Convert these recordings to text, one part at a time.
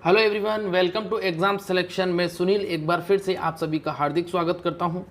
Hello everyone, welcome to exam selection. मैं सुनील एक बार फिर से आप सभी का हार्दिक स्वागत करता हूं।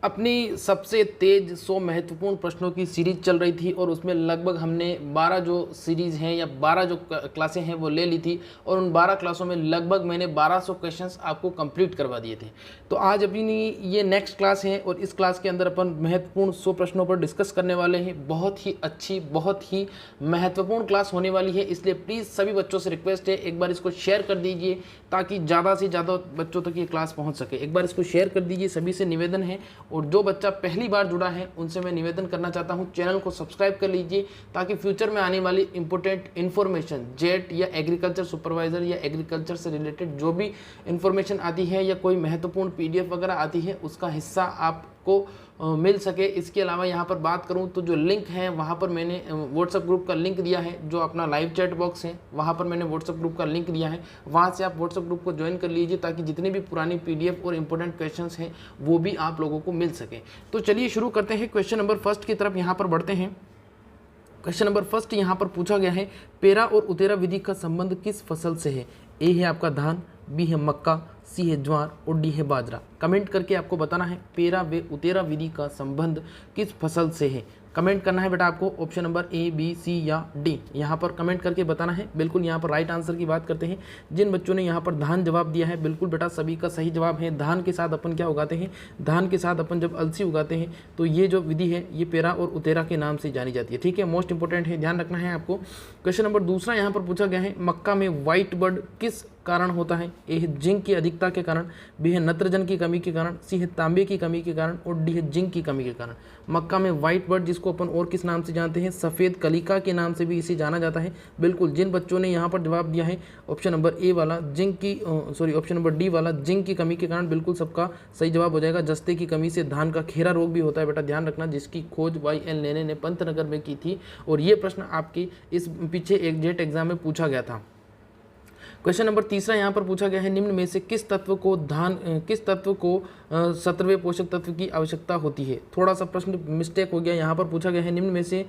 अपनी सबसे तेज़ 100 महत्वपूर्ण प्रश्नों की सीरीज़ चल रही थी और उसमें लगभग हमने 12 जो सीरीज़ हैं या 12 जो क्लासें हैं वो ले ली थी और उन 12 क्लासों में लगभग मैंने 1200 क्वेश्चंस आपको कंप्लीट करवा दिए थे। तो आज अपनी ये नेक्स्ट क्लास है और इस क्लास के अंदर अपन महत्वपूर्ण 100 प्रश्नों पर डिस्कस करने वाले हैं। बहुत ही अच्छी, बहुत ही महत्वपूर्ण क्लास होने वाली है, इसलिए प्लीज़ सभी बच्चों से रिक्वेस्ट है एक बार इसको शेयर कर दीजिए ताकि ज़्यादा से ज़्यादा बच्चों तक ये क्लास पहुँच सके। एक बार इसको शेयर कर दीजिए, सभी से निवेदन है। और जो बच्चा पहली बार जुड़ा है उनसे मैं निवेदन करना चाहता हूं, चैनल को सब्सक्राइब कर लीजिए ताकि फ्यूचर में आने वाली इंपॉर्टेंट इन्फॉर्मेशन जेट या एग्रीकल्चर सुपरवाइजर या एग्रीकल्चर से रिलेटेड जो भी इंफॉर्मेशन आती है या कोई महत्वपूर्ण पीडीएफ वगैरह आती है उसका हिस्सा आपको मिल सके। इसके अलावा यहाँ पर बात करूँ तो जो लिंक है वहाँ पर मैंने व्हाट्सएप ग्रुप का लिंक दिया है, जो अपना लाइव चैट बॉक्स है वहाँ पर मैंने व्हाट्सएप ग्रुप का लिंक दिया है। वहाँ से आप व्हाट्सएप ग्रुप को ज्वाइन कर लीजिए ताकि जितने भी पुरानी पीडीएफ और इंपॉर्टेंट क्वेश्चंस हैं वो भी आप लोगों को मिल सके। तो चलिए शुरू करते हैं, क्वेश्चन नंबर फर्स्ट की तरफ यहाँ पर बढ़ते हैं। क्वेश्चन नंबर फर्स्ट यहाँ पर पूछा गया है, पेरा और उतेरा विधि का संबंध किस फसल से है? ए है आपका धान, बी है मक्का, सी है ज्वार और डी है बाजरा। कमेंट करके आपको बताना है पेरा व उतेरा विधि का संबंध किस फसल से है। कमेंट करना है बेटा आपको ऑप्शन नंबर ए, बी, सी या डी, यहाँ पर कमेंट करके बताना है। बिल्कुल यहाँ पर राइट आंसर की बात करते हैं। जिन बच्चों ने यहाँ पर धान जवाब दिया है, बिल्कुल बेटा सभी का सही जवाब है। धान के साथ अपन क्या उगाते हैं? धान के साथ अपन जब अलसी उगाते हैं तो ये जो विधि है ये पेरा और उतेरा के नाम से जानी जाती है। ठीक है, मोस्ट इंपॉर्टेंट है, ध्यान रखना है आपको। क्वेश्चन नंबर दूसरा यहाँ पर पूछा गया है, मक्का में व्हाइट बर्ड किस कारण होता है? ए है जिंक की अधिकता के कारण, बी है नत्रजन की कमी के कारण, सी है तांबे की कमी के कारण और डी है जिंक की कमी के कारण। मक्का में व्हाइट बर्ड, जिसको अपन और किस नाम से जानते हैं? सफ़ेद कलिका के नाम से भी इसे जाना जाता है। बिल्कुल, जिन बच्चों ने यहाँ पर जवाब दिया है ऑप्शन नंबर ए वाला जिंक की ऑप्शन नंबर डी वाला जिंक की कमी के कारण, बिल्कुल सबका सही जवाब हो जाएगा। जस्ते की कमी से धान का खेरा रोग भी होता है बेटा, ध्यान रखना, जिसकी खोज YL लेने ने पंतनगर में की थी और ये प्रश्न आपकी इस पीछे एक जेट एग्जाम में पूछा गया था। क्वेश्चन नंबर तीसरा यहाँ पर पूछा गया है, निम्न में से किस तत्व को 17वें पोषक तत्व की आवश्यकता होती है? थोड़ा सा प्रश्न मिस्टेक हो गया, यहाँ पर पूछा गया है निम्न में से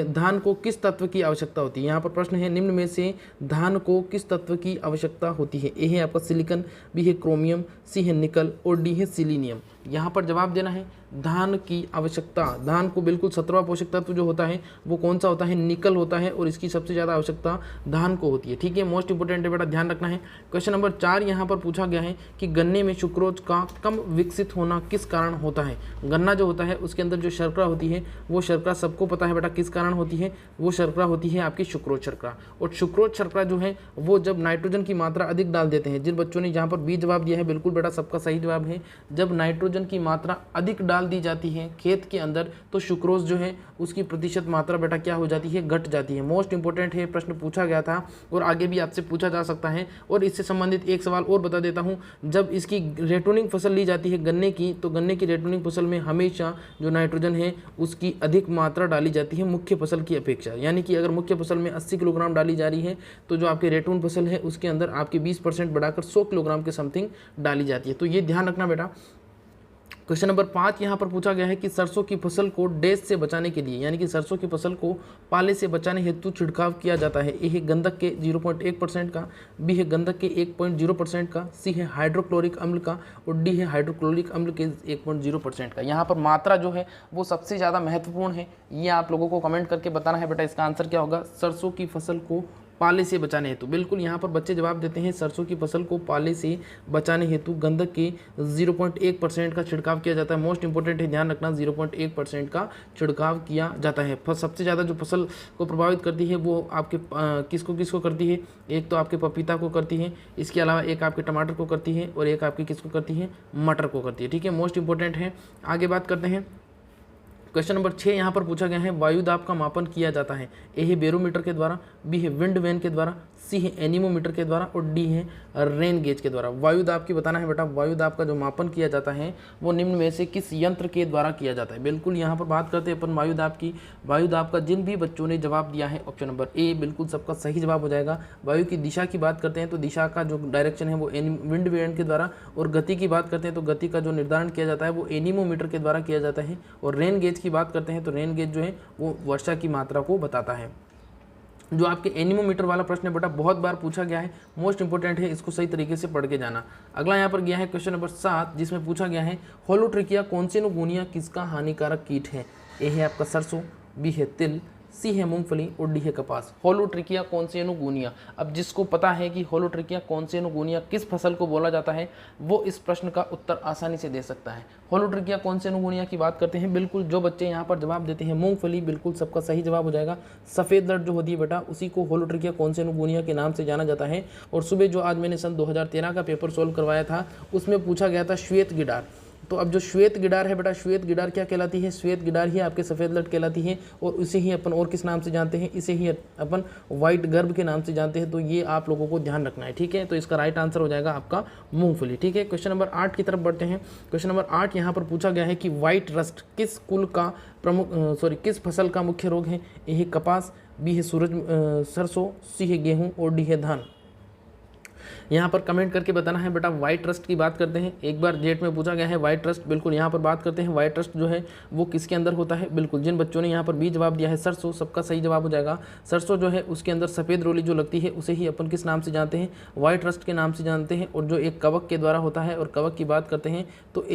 धान को किस तत्व की आवश्यकता होती है। यहाँ पर प्रश्न है निम्न में से धान को किस तत्व की आवश्यकता होती है? ए है आपका सिलिकन, बी है क्रोमियम, सी है निकल और डी है सिलीनियम। यहाँ पर जवाब देना है धान की आवश्यकता। धान को बिल्कुल 17वां पोषक तत्व जो होता है वो कौन सा होता है? निकल होता है और इसकी सबसे ज़्यादा आवश्यकता धान को होती है। ठीक है, मोस्ट इंपोर्टेंट है बेटा, ध्यान रखना है। क्वेश्चन नंबर 4 यहाँ पर पूछा गया है कि गन्ने में सुक्रोज का कम विकसित होना किस कारण होता है? गन्ना जो होता है उसके अंदर जो शर्करा होती है वो शर्करा सबको पता है बेटा किस कारण होती है? वो शर्करा होती है आपकी सुक्रोज शर्करा। और सुक्रोज शर्करा जो है वो जब नाइट्रोजन की मात्रा अधिक डाल देते हैं, जिन बच्चों ने यहाँ पर बी जवाब दिया है बिल्कुल बेटा सबका सही जवाब है, जब नाइट्रोजन की मात्रा अधिक डाल दी जाती है खेत के अंदर तो सुक्रोज जो है उसकी प्रतिशत मात्रा बेटा क्या हो जाती है? घट जाती है। मोस्ट इंपोर्टेंट है, प्रश्न पूछा गया था और आगे भी आपसे पूछा जा सकता है। और इससे संबंधित एक सवाल और बता देता हूं, जब इसकी रेटोनिंग फसल ली जाती है गन्ने की, तो गन्ने की रेटोनिंग फसल में हमेशा जो नाइट्रोजन है उसकी अधिक मात्रा डाली जाती है मुख्य फसल की अपेक्षा। यानी कि अगर मुख्य फसल में 80 किलोग्राम डाली जा रही है तो जो आपकी रेटोन फसल है उसके अंदर आपकी 20% बढ़ाकर 100 किलोग्राम के समथिंग डाली जाती है। तो ये ध्यान रखना बेटा। क्वेश्चन नंबर 5 यहाँ पर पूछा गया है कि सरसों की फसल को डैश से बचाने के लिए, यानी कि सरसों की फसल को पाले से बचाने हेतु छिड़काव किया जाता है। ए है गंधक के 0.1% का, बी है गंधक के 1.0% का, सी है हाइड्रोक्लोरिक अम्ल का और डी है हाइड्रोक्लोरिक अम्ल के 1.0% का। यहाँ पर मात्रा जो है वो सबसे ज़्यादा महत्वपूर्ण है, ये आप लोगों को कमेंट करके बताना है बेटा। इसका आंसर क्या होगा? सरसों की फसल को पाले से बचाने हेतु। बिल्कुल यहाँ पर बच्चे जवाब देते हैं सरसों की फसल को पाले से बचाने हेतु गंधक के 0.1% का छिड़काव किया जाता है। मोस्ट इंपोर्टेंट है, ध्यान रखना, 0.1% का छिड़काव किया जाता है। सबसे ज़्यादा जो फसल को प्रभावित करती है वो आपके किसको करती है? एक तो आपके पपीता को करती है, इसके अलावा एक आपके टमाटर को करती है और एक आपकी किसको करती है? मटर को करती है। ठीक है, मोस्ट इंपोर्टेंट है। आगे बात करते हैं। क्वेश्चन नंबर 6 यहाँ पर पूछा गया है, वायु दाब का मापन किया जाता है। ए है बैरोमीटर के द्वारा, बी है विंड वैन के द्वारा, सी है एनीमोमीटर के द्वारा और डी है रेन गेज के द्वारा। वायु दाब की बताना है बेटा, वायु दाब का जो मापन किया जाता है वो निम्न में से किस यंत्र के द्वारा किया जाता है? बिल्कुल यहाँ पर बात करते हैं अपन वायु दाब की। वायु दाब का जिन भी बच्चों ने जवाब दिया है ऑप्शन नंबर ए बिल्कुल सबका सही जवाब हो जाएगा। वायु की दिशा की बात करते हैं तो दिशा का जो डायरेक्शन है वो विंड वैन के द्वारा, और गति की बात करते हैं तो गति का जो निर्धारण किया जाता है वो एनीमोमीटर के द्वारा किया जाता है। और रेन गेज की बात करते हैं तो रेन गेज जो है वो वर्षा की मात्रा को बताता है। जो आपके एनीमोमीटर वाला प्रश्न है बेटा बहुत बार पूछा गया है, मोस्ट इंपोर्टेंट है, इसको सही तरीके से पढ़ के जाना। अगला यहाँ पर गया है क्वेश्चन नंबर 7, जिसमें पूछा गया है होलोट्रिकिया कॉन्सेनोगोनिया किसका हानिकारक कीट है। ए है आपका सरसों, बी है तिल, सी है मूंगफली और डी है कपास। होलोट्रिकिया कॉन्सेनोगोनिया, अब जिसको पता है कि होलोट्रिकिया कॉन्सेनोगोनिया किस फसल को बोला जाता है वो इस प्रश्न का उत्तर आसानी से दे सकता है। होलोट्रिकिया कॉन्सेनोगोनिया की बात करते हैं, बिल्कुल जो बच्चे यहाँ पर जवाब देते हैं मूंगफली, बिल्कुल सबका सही जवाब हो जाएगा। सफ़ेद लट जो होती है बेटा उसी को होलोट्रिकिया कॉन्सेनोगोनिया के नाम से जाना जाता है। और सुबह जो आज मैंने सन 2013 का पेपर सोल्व करवाया था उसमें पूछा गया था श्वेत गिडार। तो अब जो श्वेत गिडार है बेटा, श्वेत गिडार क्या कहलाती है, श्वेत गिडार ही आपके सफ़ेद लट कहलाती है। और इसे ही अपन और किस नाम से जानते हैं, इसे ही अपन वाइट गर्भ के नाम से जानते हैं। तो ये आप लोगों को ध्यान रखना है, ठीक है। तो इसका राइट आंसर हो जाएगा आपका मूंगफली, ठीक है। क्वेश्चन नंबर 8 की तरफ बढ़ते हैं। क्वेश्चन नंबर 8 यहाँ पर पूछा गया है कि व्हाइट रस्ट किस कुल का किस फसल का मुख्य रोग है। ए है कपास, बी है सरसों, सी है गेहूँ और डी है धान। यहाँ पर कमेंट करके बताना है बेटा। व्हाइट रस्ट की बात करते हैं, एक बार जेट में पूछा गया है व्हाइट रस्ट, बिल्कुल यहाँ पर बात करते हैं व्हाइट रस्ट जो है वो किसके अंदर होता है। बिल्कुल जिन बच्चों ने यहाँ पर बी जवाब दिया है सरसों, सबका सही जवाब हो जाएगा। सरसों जो है उसके अंदर सफ़ेद रोली जो लगती है उसे ही अपन किस नाम से जानते हैं, व्हाइट रस्ट के नाम से जानते हैं। और जो एक कवक के द्वारा होता है, और कवक की बात करते हैं तो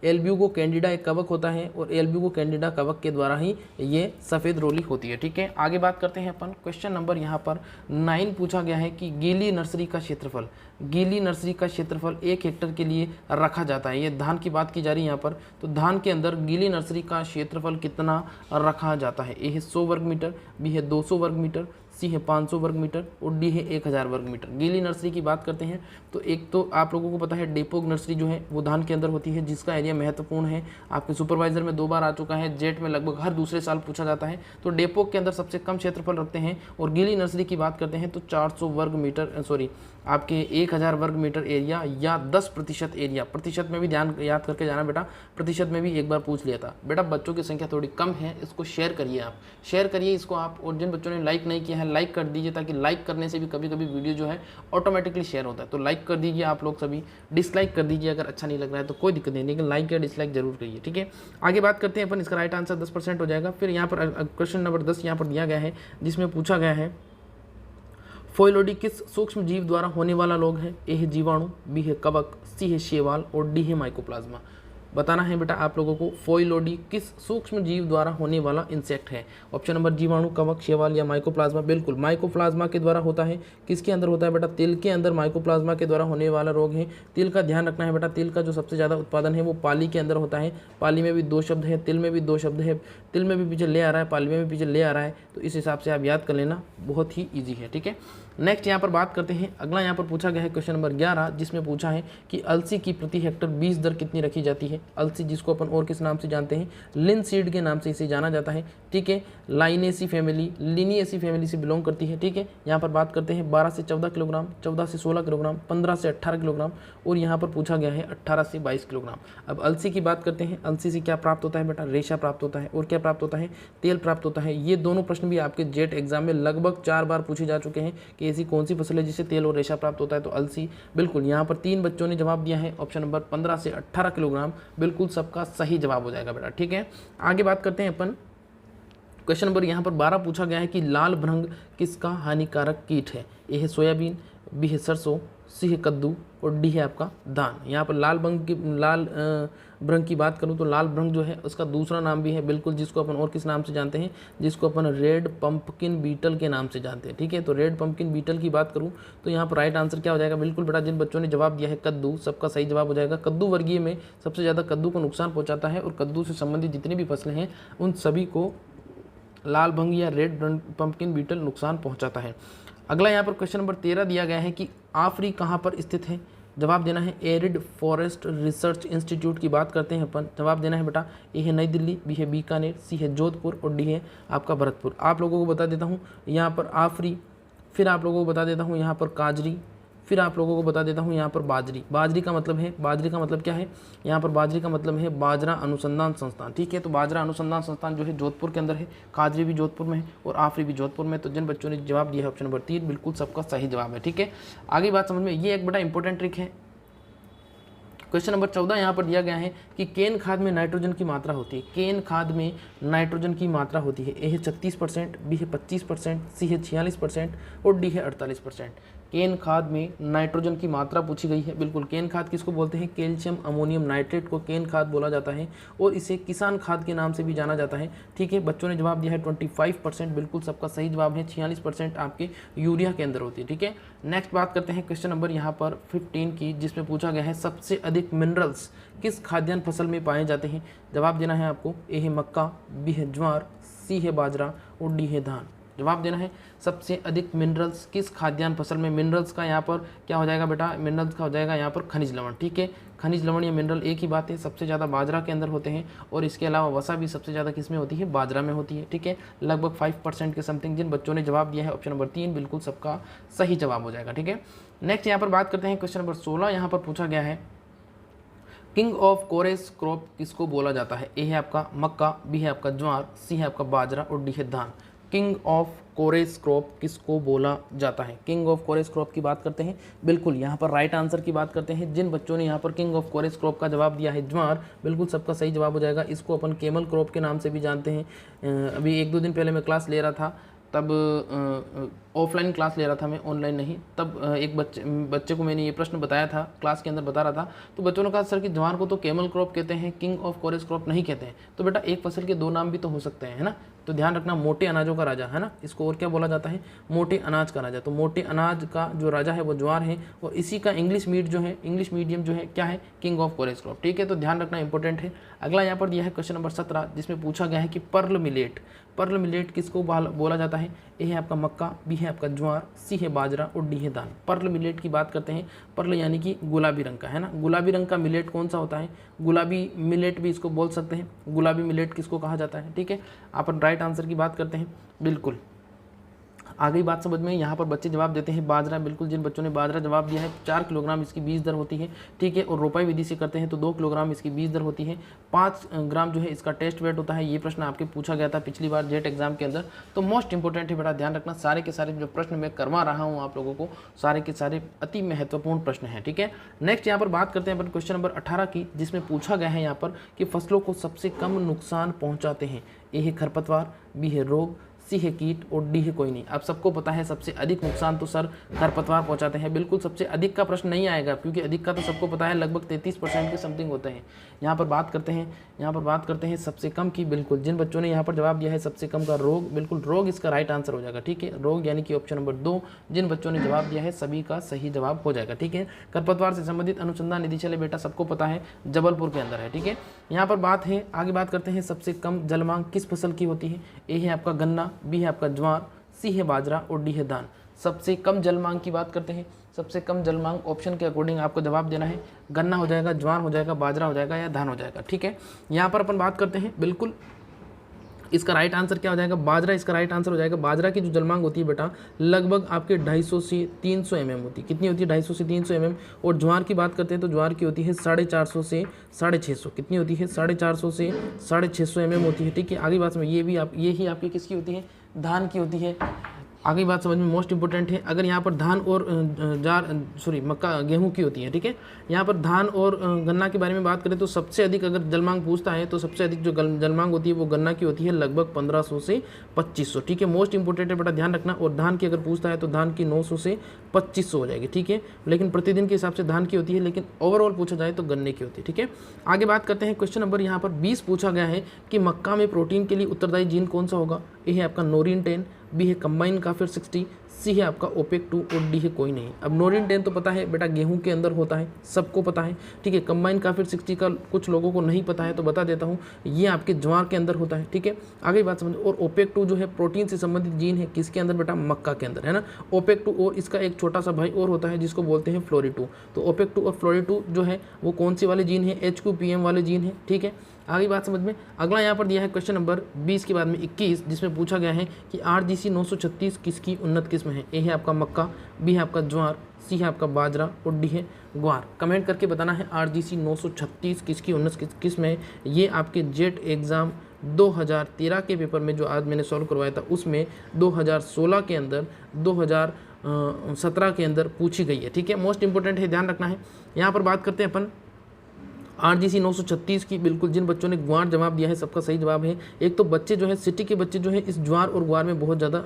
एल्ब्यूगो कैंडिडा एक कवक होता है, और एल्ब्यूगो कैंडिडा कवक के द्वारा ही ये सफ़ेद रोली होती है, ठीक है। आगे बात करते हैं अपन। क्वेश्चन नंबर यहाँ पर 9 पूछा गया है कि गीली नर्सरी का क्षेत्रफल, गीली नर्सरी का क्षेत्रफल 1 हेक्टेयर के लिए रखा जाता है। ये धान की बात की जा रही है यहाँ पर। तो धान के अंदर गीली नर्सरी का क्षेत्रफल कितना रखा जाता है। ए है 100 वर्ग मीटर, बी है 200 वर्ग मीटर, सी है 500 वर्ग मीटर और डी है 1000 वर्ग मीटर। गीली नर्सरी की बात करते हैं तो एक तो आप लोगों को पता है डेपोक नर्सरी जो है वो धान के अंदर होती है, जिसका एरिया महत्वपूर्ण है। आपके सुपरवाइजर में 2 बार आ चुका है, जेट में लगभग हर दूसरे साल पूछा जाता है। तो डेपोक के अंदर सबसे कम क्षेत्रफल रखते हैं। और गीली नर्सरी की बात करते हैं तो 400 वर्ग मीटर आपके 1000 वर्ग मीटर एरिया या 10% एरिया। प्रतिशत में भी ध्यान याद करके जाना बेटा, प्रतिशत में भी एक बार पूछ लिया था। बेटा बच्चों की संख्या थोड़ी कम है, इसको शेयर करिए, आप शेयर करिए इसको आप। और जिन बच्चों ने लाइक नहीं किया है लाइक कर दीजिए, ताकि लाइक करने से भी कभी कभी वीडियो जो है ऑटोमेटिकली शेयर होता है। तो लाइक कर दीजिए आप लोग सभी, डिसलाइक कर दीजिए अगर अच्छा नहीं लग रहा है तो कोई दिक्कत नहीं, लेकिन लाइक या डिसलाइक जरूर करिए, ठीक है। आगे बात करते हैं अपन, इसका राइट आंसर 10% हो जाएगा। फिर यहाँ पर क्वेश्चन नंबर 10 यहाँ पर दिया गया है, जिसमें पूछा गया है फोइलोडी किस सूक्ष्म जीव द्वारा होने वाला रोग है। ए है जीवाणु, बी है कवक, सी है शैवाल और डी है माइकोप्लाज्मा। बताना है बेटा आप लोगों को फोइलोडी किस सूक्ष्म जीव द्वारा होने वाला इंसेक्ट है। ऑप्शन नंबर जीवाणु, कवक, शैवाल या माइकोप्लाज्मा। बिल्कुल माइकोप्लाज्मा के द्वारा होता है। किसके अंदर होता है बेटा, तिल के अंदर माइकोप्लाज्मा के द्वारा होने वाला रोग है। तिल का ध्यान रखना है बेटा, तिल का जो सबसे ज़्यादा उत्पादन है वो पाली के अंदर होता है। पाली में भी 2 शब्द है, तिल में भी 2 शब्द है। तिल में भी पीछे ले आ रहा है, पाली में भी पीछे ले आ रहा है, तो इस हिसाब से आप याद कर लेना, बहुत ही ईजी है, ठीक है। नेक्स्ट यहाँ पर बात करते हैं। अगला यहाँ पर पूछा गया है क्वेश्चन नंबर 11, जिसमें पूछा है कि अलसी की प्रति हेक्टर बीज दर कितनी रखी जाती है। अलसी जिसको अपन और किस नाम से जानते हैं, लिनसीड के नाम से इसे जाना जाता है, ठीक है। लाइनेसी फैमिली, लिनिएसी फैमिली से बिलोंग करती है, ठीक है। यहाँ पर बात करते हैं 12 से 14 किलोग्राम, 14 से 16 किलोग्राम, 15 से 18 किलोग्राम और यहाँ पर पूछा गया है 18 से 22 किलोग्राम। अब अलसी की बात करते हैं। अलसी से क्या प्राप्त होता है बेटा, रेशा प्राप्त होता है और क्या प्राप्त होता है, तेल प्राप्त होता है। ये दोनों प्रश्न भी आपके जेट एग्जाम में लगभग 4 बार पूछे जा चुके हैं कि ऐसी कौन सी फसल है जिससे तेल और रेशा प्राप्त होता है। तो अलसी, बिल्कुल यहाँ पर 3 बच्चों ने जवाब दिया है। ऑप्शन नंबर 15 से 18 किलोग्राम बिल्कुल सबका सही जवाब हो जाएगा बेटा, ठीक है। आगे बात करते हैं अपन। क्वेश्चन नंबर यहाँ पर 12 पूछा गया है कि लाल भृंग किसका हानिकारक कीट है। ए है सोयाबीन, बी है सरसों, सी है कद्दू और डी है आपका धान। यहाँ पर लाल भृंग की बात करूँ तो लाल भृंग जो है उसका दूसरा नाम भी है, बिल्कुल जिसको अपन और किस नाम से जानते हैं, जिसको अपन रेड पंपकिन बीटल के नाम से जानते हैं, ठीक है। तो रेड पंपकिन बीटल की बात करूँ तो यहाँ पर राइट आंसर क्या हो जाएगा, बिल्कुल बेटा जिन बच्चों ने जवाब दिया है कद्दू, सबका सही जवाब हो जाएगा। कद्दू वर्गीय में सबसे ज़्यादा कद्दू को नुकसान पहुँचाता है और कद्दू से संबंधित जितनी भी फसलें हैं उन सभी को लाल भंग या रेड पंपकिन बीटल नुकसान पहुँचाता है। अगला यहाँ पर क्वेश्चन नंबर 13 दिया गया है कि आफरी कहाँ पर स्थित है। जवाब देना है एरिड फॉरेस्ट रिसर्च इंस्टीट्यूट की बात करते हैं अपन। जवाब देना है बेटा, ए है नई दिल्ली, बी है बीकानेर, सी है जोधपुर और डी है आपका भरतपुर। आप लोगों को बता देता हूँ यहाँ पर आफरी, फिर आप लोगों को बता देता हूँ यहाँ पर काजरी, फिर आप लोगों को बता देता हूँ यहाँ पर बाजरी। बाजरी का मतलब क्या है, यहाँ पर बाजरी का मतलब है बाजरा अनुसंधान संस्थान, ठीक है। तो बाजरा अनुसंधान संस्थान जो है जोधपुर के अंदर है, काजरी भी जोधपुर में है और आफरी भी जोधपुर में। तो जिन बच्चों ने जवाब दिया है ऑप्शन नंबर 3 बिल्कुल सबका सही जवाब है, ठीक है। आगे बात समझ में, ये एक बड़ा इंपॉर्टेंट ट्रिक है। क्वेश्चन नंबर 14 यहाँ पर दिया गया है कि केन खाद में नाइट्रोजन की मात्रा होती है। केन खाद में नाइट्रोजन की मात्रा होती है। ए है 36%, बी है 25%, सी है 46% और डी है 48%। केन खाद में नाइट्रोजन की मात्रा पूछी गई है। बिल्कुल, केन खाद किसको बोलते हैं? कैल्शियम अमोनियम नाइट्रेट को केन खाद बोला जाता है और इसे किसान खाद के नाम से भी जाना जाता है। ठीक है, बच्चों ने जवाब दिया है 25%, बिल्कुल सबका सही जवाब है। 46% आपके यूरिया के अंदर होती है। ठीक है, नेक्स्ट बात करते हैं क्वेश्चन नंबर यहाँ पर 15 की, जिसमें पूछा गया है सबसे अधिक मिनरल्स किस खाद्यान्न फसल में पाए जाते हैं। जवाब देना है आपको। ए है मक्का, बी है ज्वार, सी है बाजरा और डी है धान। जवाब देना है सबसे अधिक मिनरल्स किस खाद्यान्न फसल में। मिनरल्स का यहाँ पर क्या हो जाएगा बेटा? मिनरल्स का हो जाएगा यहाँ पर खनिज लवण। ठीक है, खनिज लवण या मिनरल एक ही बात है। सबसे ज़्यादा बाजरा के अंदर होते हैं और इसके अलावा वसा भी सबसे ज़्यादा किस में होती है? बाजरा में होती है। ठीक है, लगभग 5% के समथिंग। जिन बच्चों ने जवाब दिया है ऑप्शन नंबर 3 बिल्कुल सबका सही जवाब हो जाएगा। ठीक है, नेक्स्ट यहाँ पर बात करते हैं क्वेश्चन नंबर 16। यहाँ पर पूछा गया है किंग ऑफ कोरेस क्रॉप किसको बोला जाता है। ए है आपका मक्का, बी है आपका ज्वार, सी है आपका बाजरा और डी है धान। किंग ऑफ कोरेस क्रॉप किसको बोला जाता है? किंग ऑफ कोरेस क्रॉप की बात करते हैं। बिल्कुल यहाँ पर राइट आंसर की बात करते हैं। जिन बच्चों ने यहाँ पर किंग ऑफ कोरेस क्रॉप का जवाब दिया है ज्वार, बिल्कुल सबका सही जवाब हो जाएगा। इसको अपन केमल क्रॉप के नाम से भी जानते हैं। अभी 1-2 दिन पहले मैं क्लास ले रहा था, तब ऑफलाइन क्लास ले रहा था मैं, ऑनलाइन नहीं। तब एक बच्चे को मैंने ये प्रश्न बताया था, क्लास के अंदर बता रहा था, तो बच्चों ने कहा सर कि ज्वार को तो केमल क्रॉप कहते हैं, किंग ऑफ कोरेस क्रॉप नहीं कहते हैं। तो बेटा एक फसल के 2 नाम भी तो हो सकते हैं, है ना। तो ध्यान रखना, मोटे अनाजों का राजा, है ना, इसको और क्या बोला जाता है? मोटे अनाज का राजा। तो मोटे अनाज का जो राजा है वो ज्वार है और इसी का इंग्लिश मीडियम जो है क्या है? किंग ऑफ कोरेस क्रॉप। ठीक है, तो ध्यान रखना इंपॉर्टेंट है। अगला यहाँ पर दिया है क्वेश्चन नंबर 17, जिसमें पूछा गया है कि पर्ल मिलेट किसको बोला जाता है। ए है आपका मक्का, बी है आपका ज्वार, सी है बाजरा और डी है धान। पर्ल मिलेट की बात करते हैं। पर्ल यानी कि गुलाबी रंग का, है ना। गुलाबी रंग का मिलेट कौन सा होता है? गुलाबी मिलेट भी इसको बोल सकते हैं। गुलाबी मिलेट किसको कहा जाता है? ठीक है, अपन राइट आंसर की बात करते हैं। बिल्कुल आ गई बात समझ में। यहाँ पर बच्चे जवाब देते हैं बाजरा। बिल्कुल, जिन बच्चों ने बाजरा जवाब दिया है 4 किलोग्राम इसकी बीज दर होती है। ठीक है, और रोपाई विधि से करते हैं तो 2 किलोग्राम इसकी बीज दर होती है। 5 ग्राम जो है इसका टेस्ट वेट होता है। ये प्रश्न आपके पूछा गया था पिछली बार जेट एग्जाम के अंदर। तो मोस्ट इंपॉर्टेंट है बेटा, ध्यान रखना। सारे के सारे जो प्रश्न मैं करवा रहा हूँ आप लोगों को, सारे के सारे अति महत्वपूर्ण प्रश्न हैं। ठीक है, नेक्स्ट यहाँ पर बात करते हैं अपन क्वेश्चन नंबर 18 की, जिसमें पूछा गया है यहाँ पर कि फसलों को सबसे कम नुकसान पहुँचाते हैं। ए है खरपतवार, बी है रोग, सी है कीट और डी है कोई नहीं। अब सबको पता है सबसे अधिक नुकसान तो सर खरपतवार पहुंचाते हैं। बिल्कुल सबसे अधिक का प्रश्न नहीं आएगा, क्योंकि अधिक का तो सबको पता है, लगभग 33% के समथिंग होते हैं। यहाँ पर बात करते हैं सबसे कम की। बिल्कुल, जिन बच्चों ने यहाँ पर जवाब दिया है सबसे कम का रोग, बिल्कुल रोग इसका राइट आंसर हो जाएगा। ठीक है, रोग यानी कि ऑप्शन नंबर 2 जिन बच्चों ने जवाब दिया है सभी का सही जवाब हो जाएगा। ठीक है, खरपतवार से संबंधित अनुसंधान निदेशालय बेटा सबको पता है, जबलपुर के अंदर है। ठीक है, यहाँ पर आगे बात करते हैं सबसे कम जलमांग किस फसल की होती है। ए है आपका गन्ना, बी है आपका ज्वार, सी है बाजरा और डी है धान। सबसे कम जलमांग की बात करते हैं। सबसे कम जलमांग ऑप्शन के अकॉर्डिंग आपको जवाब देना है। गन्ना हो जाएगा, ज्वार हो जाएगा, बाजरा हो जाएगा या धान हो जाएगा। ठीक है, यहाँ पर अपन बात करते हैं। बिल्कुल इसका राइट आंसर क्या हो जाएगा? बाजरा इसका राइट आंसर हो जाएगा। बाजरा की जो जलमांग होती है बेटा लगभग आपके 250 से 300 mm होती है। कितनी होती है? 250 से 300 mm। और ज्वार की बात करते हैं तो ज्वार की होती है 450 से 650। कितनी होती है? 450 से 650 mm होती है। ठीक है, आगे बात में यही आपकी किसकी होती है? धान की होती है। आगे बात समझ में मोस्ट इंपॉर्टेंट है। अगर यहाँ पर धान और मक्का गेहूं की होती है। ठीक है, यहाँ पर धान और गन्ना के बारे में बात करें तो सबसे अधिक अगर जलमांग पूछता है तो सबसे अधिक जो जलमांग होती है वो गन्ना की होती है, लगभग 1500 से 2500। ठीक है, मोस्ट इंपॉर्टेंट है बेटा, ध्यान रखना। और धान की अगर पूछता है तो धान की 900 से 2500 हो जाएगी। ठीक है, लेकिन प्रतिदिन के हिसाब से धान की होती है, लेकिन ओवरऑल पूछा जाए तो गन्ने की होती है। ठीक है, आगे बात करते हैं। क्वेश्चन नंबर यहाँ पर 20 पूछा गया है कि मक्का में प्रोटीन के लिए उत्तरदायी जीन कौन सा होगा। ए है आपका नोरिन 10, बी है कंबाइन काफिर 60, सी है आपका ओपेक 2 और डी है कोई नहीं। अब नोरिन 10 तो पता है बेटा गेहूं के अंदर होता है, सबको पता है। ठीक है, कंबाइन काफिर 60 का कुछ लोगों को नहीं पता है तो बता देता हूं, ये आपके ज्वार के अंदर होता है। ठीक है, आगे बात समझो। और ओपेक 2 जो है प्रोटीन से संबंधित जीन है, किसके अंदर बेटा? मक्का के अंदर, है ना। ओपेक 2 और इसका एक छोटा सा भाई और होता है जिसको बोलते हैं फ्लोरी 2। तो ओपेक 2 और फ्लोरी 2 जो है वो कौन सी वाले जीन है? HQPM वाले जीन है। ठीक है, आगे बात समझ में। अगला यहाँ पर दिया है क्वेश्चन नंबर 20 के बाद में 21, जिसमें पूछा गया है कि RGC 936 किसकी उन्नत किस्म है। ए है आपका मक्का, बी है आपका ज्वार, सी है आपका बाजरा और डी है ग्वार। कमेंट करके बताना है RGC 936 किसकी उन्नत किस्म है। ये आपके जेट एग्ज़ाम 2013 के पेपर में जो आज मैंने सॉल्व करवाया था उसमें 2016 के अंदर 2017 के अंदर पूछी गई है। ठीक है, मोस्ट इंपॉर्टेंट है, ध्यान रखना है। यहाँ पर बात करते हैं अपन आरजीसी 936 की, बिल्कुल जिन बच्चों ने ग्वार जवाब दिया है सबका सही जवाब है। एक तो बच्चे जो है सिटी के बच्चे जो है इस ज्वार और ग्वार में बहुत ज़्यादा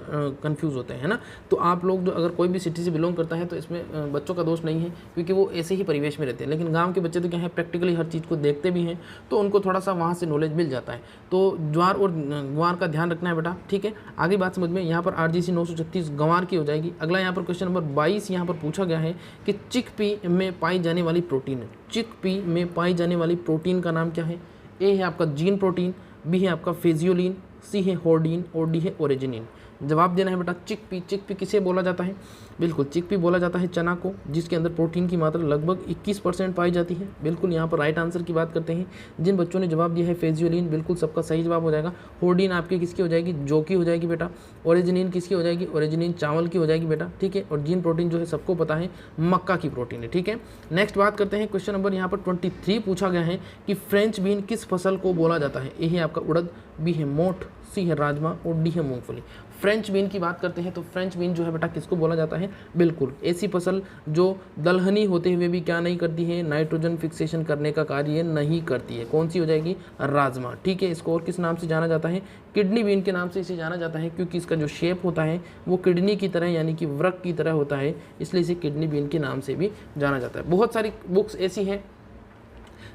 कंफ्यूज होते हैं, है ना। तो आप लोग जो अगर कोई भी सिटी से बिलोंग करता है तो इसमें बच्चों का दोष नहीं है, क्योंकि वो ऐसे ही परिवेश में रहते हैं। लेकिन गाँव के बच्चे तो क्या है, प्रैक्टिकली हर चीज़ को देखते भी हैं, तो उनको थोड़ा सा वहाँ से नॉलेज मिल जाता है। तो ज्वार और ग्वार का ध्यान रखना है बेटा, ठीक है। आगे बात समझ में, यहाँ पर आरजीसी 936 गंवार की हो जाएगी। अगला यहाँ पर क्वेश्चन नंबर 22 यहाँ पर पूछा गया है कि चिकपी में पाई जाने वाली प्रोटीन है, चिकपी में पाई जाने वाली प्रोटीन का नाम क्या है। ए है आपका जीन प्रोटीन, बी है आपका फेजियोलिन, सी है होर्डीन और डी है ओरिजिनिन। जवाब देना है बेटा चिकपी। चिकपी किसे बोला जाता है, बिल्कुल चिकपी बोला जाता है चना को, जिसके अंदर प्रोटीन की मात्रा लगभग 21% पाई जाती है। बिल्कुल यहाँ पर राइट आंसर की बात करते हैं। जिन बच्चों ने जवाब दिया है फेजियोलिन, बिल्कुल सबका सही जवाब हो जाएगा। होर्डीन आपकी किसकी हो जाएगी, जौ की हो जाएगी बेटा। ओरिजिनिन किसकी हो जाएगी, ओरिजिनिन चावल की हो जाएगी बेटा, ठीक है। और जीन प्रोटीन जो है सबको पता है मक्का की प्रोटीन है, ठीक है। नेक्स्ट बात करते हैं, क्वेश्चन नंबर यहाँ पर 23 पूछा गया है कि फ्रेंच बीन किस फसल को बोला जाता है। ए है आपका उड़द, बी है मोठ, सी है राजमा और डी है मूंगफली। फ्रेंच बीन की बात करते हैं तो फ्रेंच बीन जो है बेटा किसको बोला जाता है, बिल्कुल ऐसी फसल जो दलहनी होते हुए भी क्या नहीं करती है, नाइट्रोजन फिक्सेशन करने का कार्य नहीं करती है। कौन सी हो जाएगी, राजमा, ठीक है। इसको और किस नाम से जाना जाता है, किडनी बीन के नाम से इसे जाना जाता है, क्योंकि इसका जो शेप होता है वो किडनी की तरह यानी कि वृक्क की तरह होता है, इसलिए इसे किडनी बीन के नाम से भी जाना जाता है। बहुत सारी बुक्स ऐसी हैं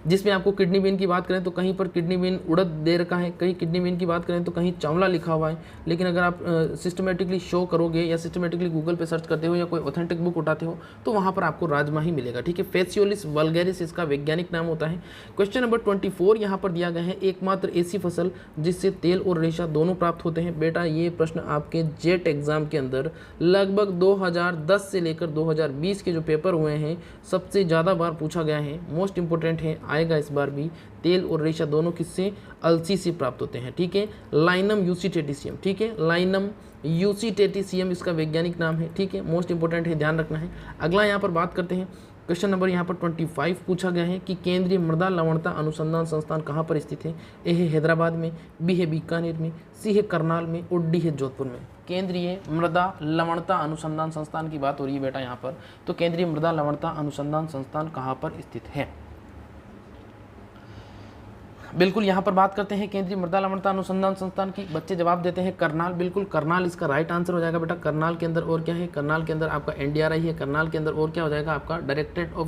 जिसमें आपको किडनी बीन की बात करें तो कहीं पर किडनी बीन उड़द दे रखा है, कहीं किडनी बीन की बात करें तो कहीं चावला लिखा हुआ है। लेकिन अगर आप सिस्टमेटिकली शो करोगे या सिस्टमेटिकली गूगल पे सर्च करते हो या कोई ऑथेंटिक बुक उठाते हो तो वहाँ पर आपको राजमा ही मिलेगा, ठीक है। फेसियोलिस वल्गैरिस इसका वैज्ञानिक नाम होता है। क्वेश्चन नंबर 24 यहाँ पर दिया गया है, एकमात्र ऐसी फसल जिससे तेल और रेशा दोनों प्राप्त होते हैं। बेटा ये प्रश्न आपके जेट एग्जाम के अंदर लगभग 2010 से लेकर 2020 के जो पेपर हुए हैं सबसे ज़्यादा बार पूछा गया है, मोस्ट इंपॉर्टेंट है, आएगा इस बार भी। तेल और रेशा दोनों किससे, अलसी से प्राप्त होते हैं, ठीक है। लाइनम यूसीटेटिसियम, ठीक है, लाइनम यूसीटेटिसियम इसका वैज्ञानिक नाम है, ठीक है। मोस्ट इंपॉर्टेंट है, ध्यान रखना है। अगला यहाँ पर बात करते हैं, क्वेश्चन नंबर यहाँ पर 25 पूछा गया है कि केंद्रीय मृदा लवणता अनुसंधान संस्थान कहाँ पर स्थित है। ए है हैदराबाद में, बी है बीकानेर में, सी है करनाल में और डी है जोधपुर में। केंद्रीय मृदा लवणता अनुसंधान संस्थान की बात हो रही है बेटा यहाँ पर, तो केंद्रीय मृदा लवणता अनुसंधान संस्थान कहाँ पर स्थित है। बिल्कुल यहाँ पर बात करते हैं केंद्रीय मृदा लवणता अनुसंधान संस्थान की। बच्चे जवाब देते हैं करनाल, बिल्कुल करनाल इसका राइट आंसर हो जाएगा बेटा। करनाल के अंदर और क्या है, करनाल के अंदर आपका एनडीआरआई है, करनाल के अंदर और क्या हो जाएगा आपका डायरेक्टरेट ऑफ